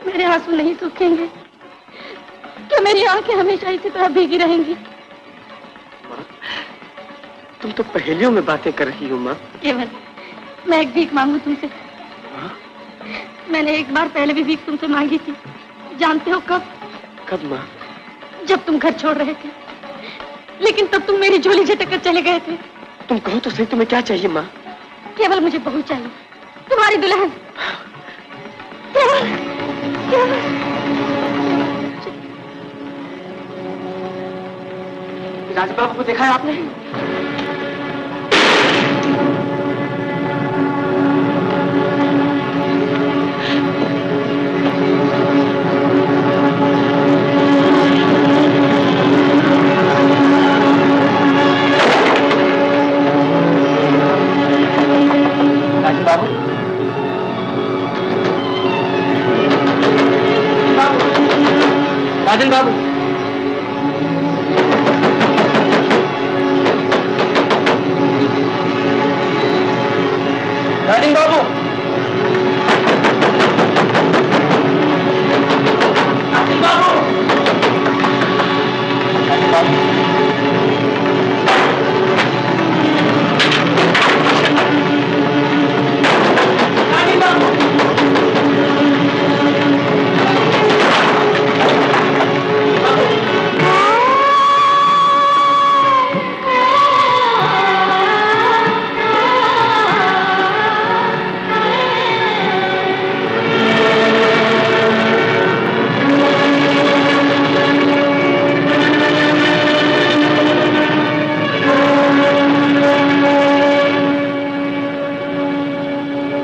मेरे आंसू नहीं सूखेंगे। क्या मेरी आंखें हमेशा इसी तरह भीगी रहेंगी? तुम तो पहेलियों में बातें कर रही हो माँ। केवल मैं एक भीख मांगू तुमसे। मैंने एक बार पहले भी भीख तुमसे मांगी थी। जानते हो कब? कब माँ? जब तुम घर छोड़ रहे थे। लेकिन तब तुम मेरी झोली झटक कर चले गए थे। तुम कहो तो सही, तुम्हें क्या चाहिए माँ? केवल मुझे बहू चाहिए, तुम्हारी दुल्हन। केवल, केवल। राज बाबू को देखा है आपने? राजन बाबू, राजन बाबू, राजन बाबू, राजन बाबू, राजन बाबू।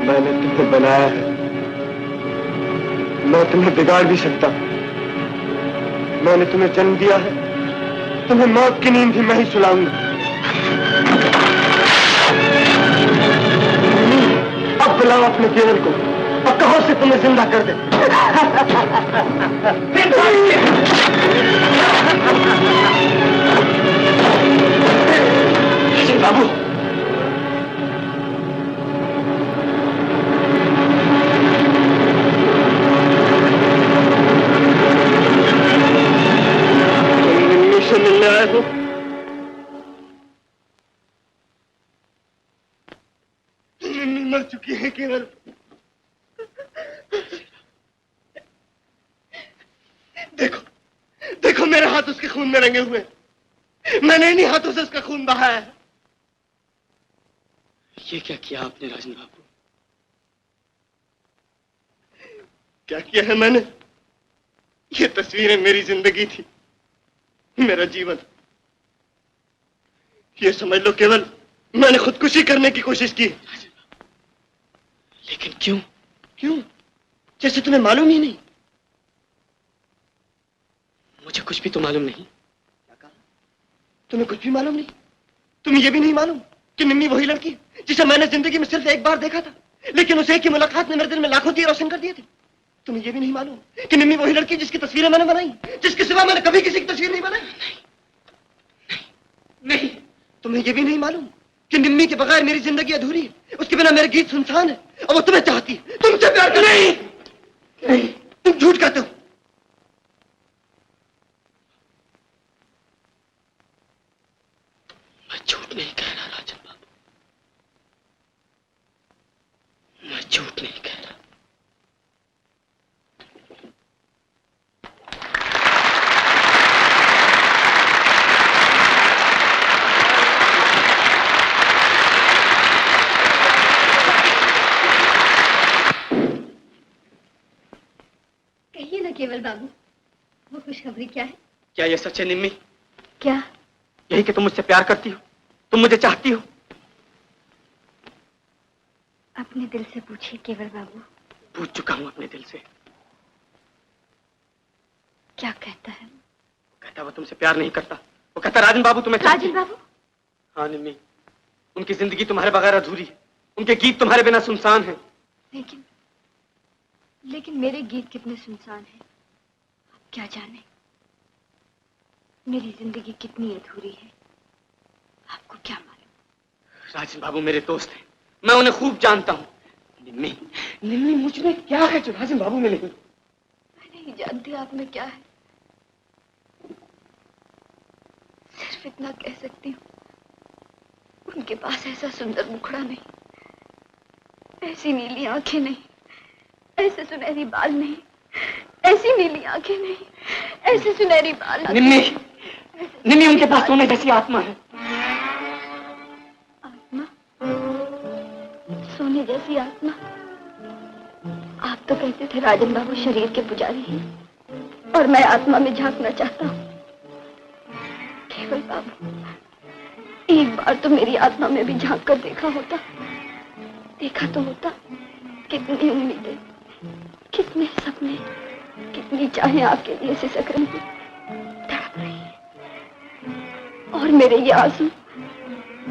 मैंने तुम्हें बनाया है, मैं तुम्हें बिगाड़ भी सकता हूं। मैंने तुम्हें जन्म दिया है, तुम्हें मौत की नींद भी मैं ही सुलाऊंगा। अब बुलाओ अपने केवल को और कहो से तुम्हें जिंदा कर दे। बाबू, से मिलने आए हो? मर चुकी है केवल। देखो, देखो मेरे हाथ उसके खून में रंगे हुए। मैंने इन्हीं हाथों से उसका खून बहाया है। ये क्या किया आपने राजन बाबू? क्या किया है मैंने? ये तस्वीरें मेरी जिंदगी थी, मेरा जीवन। ये समझ लो केवल मैंने खुदकुशी करने की कोशिश की। लेकिन क्यों? क्यों? जैसे तुम्हें मालूम ही नहीं। मुझे कुछ भी तो मालूम नहीं। तुम्हें कुछ भी मालूम नहीं? तुम्हें यह भी नहीं मालूम कि निम्मी वही लड़की जिसे मैंने जिंदगी में सिर्फ एक बार देखा था, लेकिन उसे एक ही मुलाकात ने मेरे दिल में लाखों दिए रोशन कर दिए थे। तुम्हें यह भी नहीं मालूम कि निम्मी वही लड़की जिसकी तस्वीरें मैंने बनाई, जिसके सिवा मैंने कभी किसी की तस्वीर नहीं बनाई। नहीं, तुम्हें यह भी नहीं मालूम कि निम्मी के बगैर मेरी जिंदगी अधूरी है, उसके बिना मेरे गीत सुनसान है, और वो तुम्हें चाहती है, तुमसे प्यार करती है। नहीं, तुम झूठ कहते हो। मैं झूठ नहीं कह रहा राजन बाबू, मैं झूठ नहीं कह रहा। कहिए ना केवल बाबू, वो खुशखबरी क्या है? क्या ये सच है निम्मी? क्या? यही कि तुम मुझसे प्यार करती हो, तुम मुझे चाहती हो? अपने दिल से पूछिए केवल बाबू। पूछ चुका हूं अपने दिल से। क्या कहता है? कहता वो तुमसे प्यार नहीं करता। वो कहता राजन बाबू तुम्हें चाहती है। राजन बाबू? हाँ निम्मी, उनकी जिंदगी तुम्हारे बगैर अधूरी है, उनके गीत तुम्हारे बिना सुनसान हैं। लेकिन मेरे गीत कितने सुनसान हैं, क्या जाने मेरी जिंदगी कितनी अधूरी है, आपको क्या मालूम? राजन बाबू मेरे दोस्त हैं, मैं उन्हें खूब जानता हूँ। निम्मी, निम्मी मुझ में क्या है जो राजन बाबू में नहीं? मैं नहीं जानती आप में क्या है, सिर्फ इतना कह सकती हूँ, उनके पास ऐसा सुंदर मुखड़ा नहीं, ऐसी नीली आंखें नहीं, ऐसे सुनहरी बाल नहीं, ऐसी नीली आंखें नहीं, ऐसे सुनहरी बाल। निम्मी, निम्मी उनके पास सोने जैसी आत्मा है। आत्मा? सोने जैसी आत्मा? आप तो कहते थे राजन बाबू शरीर के पुजारी हैं और मैं आत्मा में झांकना चाहता हूँ। केवल बाबू, एक बार तो मेरी आत्मा में भी झांक कर देखा होता, देखा तो होता। कितनी उम्मीदें, कितने सपने, कितनी चाहें आपके लिए सिसक रही हैं, तड़प रही हैं। और मेरे ये आंसू,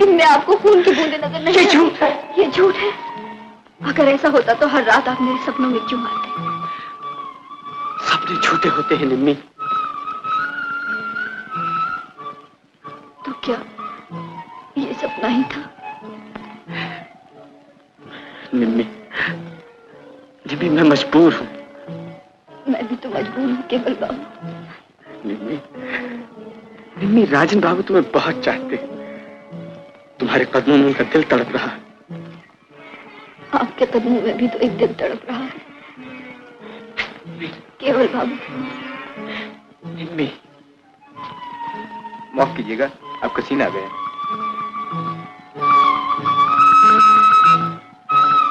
इनमें आपको खून की बूंदें नजर नहीं? ये झूठ है, ये झूठ है। अगर ऐसा होता तो हर रात आप मेरे सपनों में क्यों आते? सपने झूठे होते हैं निम्मी। तो क्या ये सपना ही था? निम्मी, निम्मी मैं मजबूर हूँ। मैं भी तो मजबूर हूँ केवल बाबू। निम्मी, निम्मी राजन बाबू तुम्हें बहुत चाहते हैं, तुम्हारे कदमों में उनका दिल तड़प रहा है। आपके कदमों में भी तो एक दिल तड़प रहा है केवल बाबू। निम्मी, माफ कीजिएगा, आपका सीन आ गया।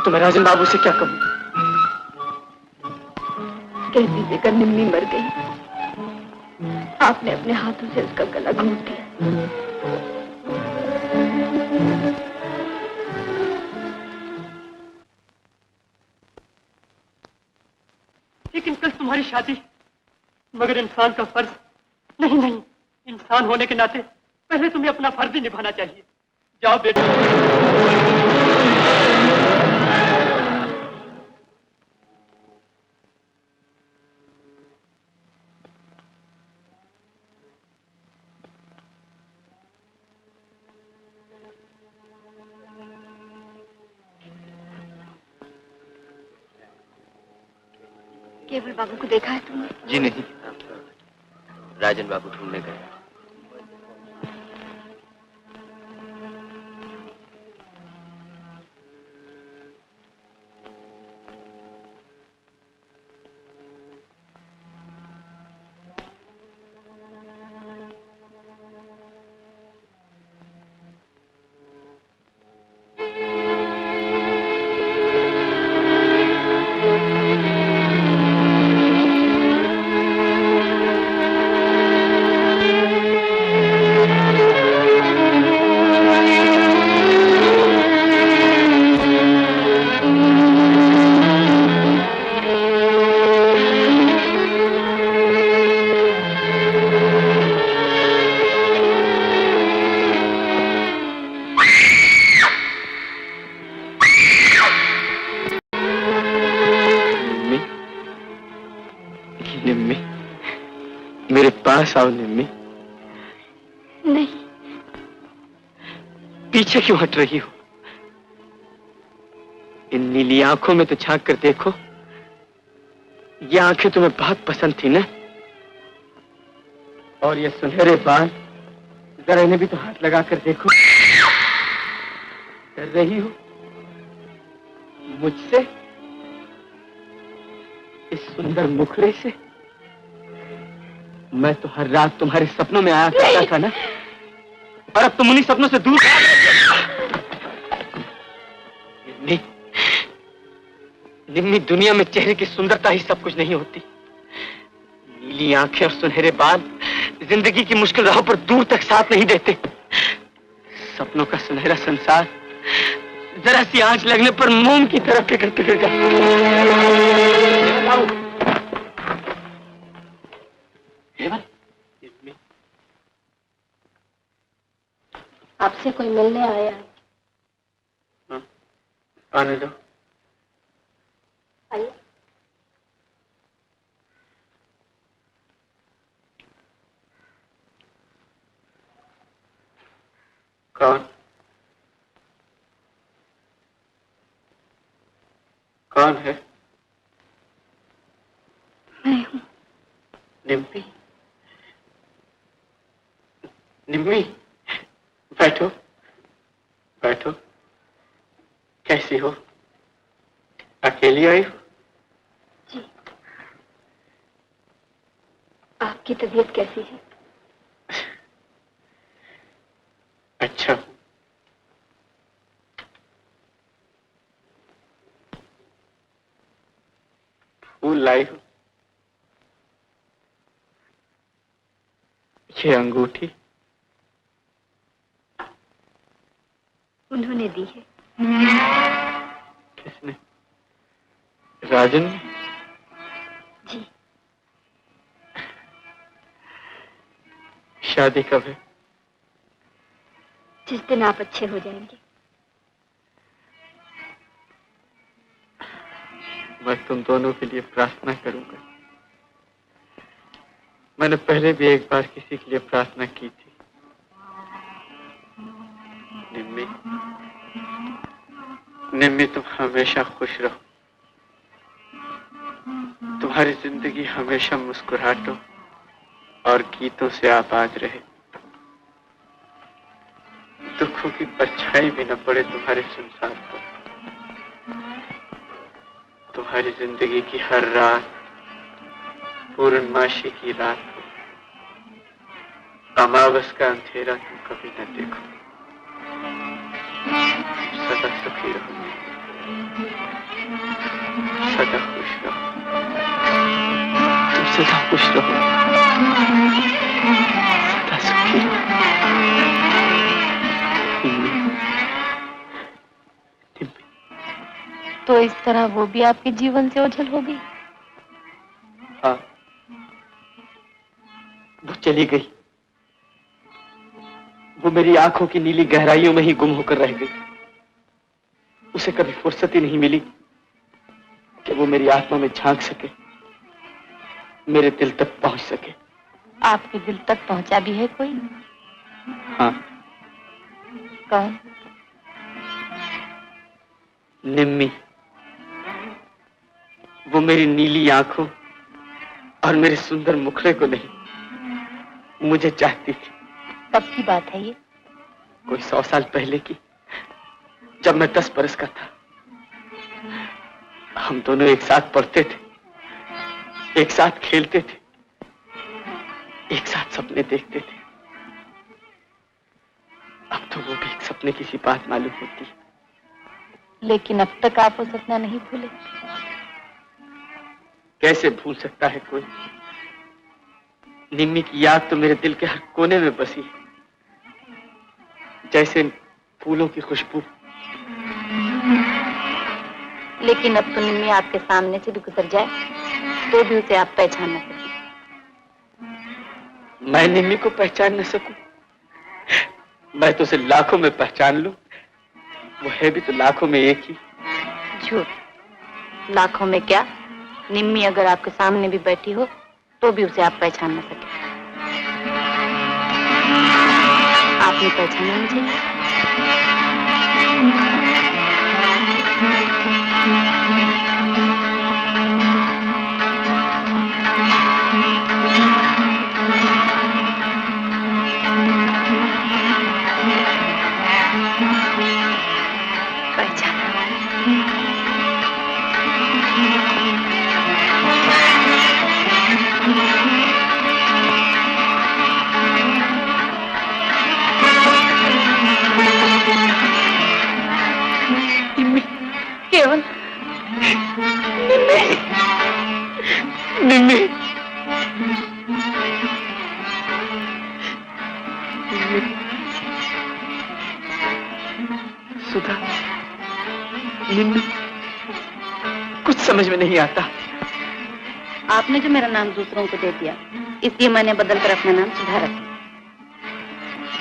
तो मैं राजन बाबू से क्या कहूँ? कह दीजिएगा निम्मी मर गई, आपने अपने हाथों से उसका गला घोंट दिया। लेकिन कल तुम्हारी शादी, मगर इंसान का फर्ज नहीं, नहीं, इंसान होने के नाते पहले तुम्हें अपना फर्ज ही निभाना चाहिए। जाओ बेटा। केवल बाबू को देखा है तुमने? जी नहीं, राजन बाबू ढूंढने गए। पास आओ निम्मी। नहीं। पीछे क्यों हट रही हो? इन नीली आंखों में तो झांक कर देखो। ये आंखें तुम्हें बहुत पसंद थी ना? और ये सुनहरे बाल, जरा इन्हें भी तो हाथ लगा कर देखो। डर रही हो मुझसे, इस सुंदर मुखड़े से? मैं तो हर रात तुम्हारे सपनों में आया करता था ना, और अब तुम उन्हीं सपनों से दूर। निम्मी, दुनिया में चेहरे की सुंदरता ही सब कुछ नहीं होती। नीली आंखें और सुनहरे बाल जिंदगी की मुश्किल राहों पर दूर तक साथ नहीं देते। सपनों का सुनहरा संसार जरा सी आंच लगने पर मोम की तरह पिघल पिघल जाता। आपसे कोई मिलने आया है। आने दो। आइए। कौन? कौन है? मैं हूँ। निम्मी। निम्मी, बैठो बैठो। कैसी हो? अकेली आई हो? जी। आपकी तबीयत कैसी है? अच्छा। फूल लाई हो? ये अंगूठी उन्होंने दी है। किसने? राजन ने? जी। शादी कब है? जिस दिन आप अच्छे हो जाएंगे। मैं तुम दोनों के लिए प्रार्थना करूंगा। मैंने पहले भी एक बार किसी के लिए प्रार्थना की थी। निम्मी, निम्मी, तुम हमेशा खुश रहो। तुम्हारी जिंदगी हमेशा मुस्कुराहटों और गीतों से आबाद रहे। दुखों की परछाई भी न पड़े तुम्हारे संसार पर। तुम्हारी जिंदगी की हर रात पूर्णमासी की रात हो, अमावस का अंधेरा तुम कभी न देखो। सदा सुखी रहो, सदा खुश रहो। तुम सदा खुश रहो, सदा सुखी रहो। तो इस तरह वो भी आपके जीवन से ओझल हो गई? हाँ, वो चली गई। वो मेरी आंखों की नीली गहराइयों में ही गुम होकर रह गई। उसे कभी फुर्सत ही नहीं मिली कि वो मेरी आत्मा में झांक सके, मेरे दिल तक पहुंच सके। आपके दिल तक पहुंचा भी है कोई? हाँ। कौन? निम्मी। वो मेरी नीली आंखों और मेरे सुंदर मुखड़े को नहीं, मुझे चाहती थी। कब की बात है ये? कोई 100 साल पहले की, जब मैं 10 बरस का था। हम दोनों एक साथ पढ़ते थे, एक साथ खेलते थे, एक साथ सपने देखते थे। अब तो वो भी एक सपने की सी बात मालूम होती है। लेकिन अब तक आप वो सपना नहीं भूले? कैसे भूल सकता है कोई? निम्मी की याद तो मेरे दिल के हर कोने में बसी है, जैसे फूलों की खुशबू। लेकिन अब तो निम्मी आपके सामने से भी गुजर जाए तो भी उसे आप पहचान न सकें। मैं निम्मी को पहचान न सकूं? मैं तो उसे लाखों में पहचान लूं। वो है भी तो लाखों में एक ही। झूठ। लाखों में क्या, निम्मी अगर आपके सामने भी बैठी हो तो भी उसे आप पहचान न सके। आपने पहचाना मुझे? सुधा, निन्नू, कुछ समझ में नहीं आता। आपने जो मेरा नाम दूसरों को दे दिया, इसलिए मैंने बदल कर अपना नाम सुधा रखा।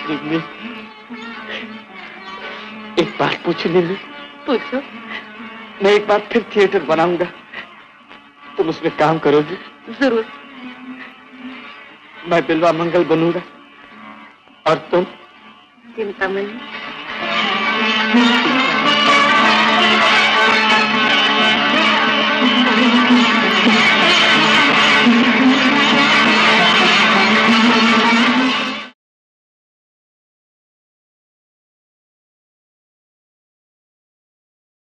निन्नू, एक बात पूछू निन्नू? पूछो। मैं एक बार फिर थिएटर बनाऊंगा, तुम उसमें काम करोगी? जरूर। मैं बिल्वा मंगल बनूंगा और तुम? चिंतामणि।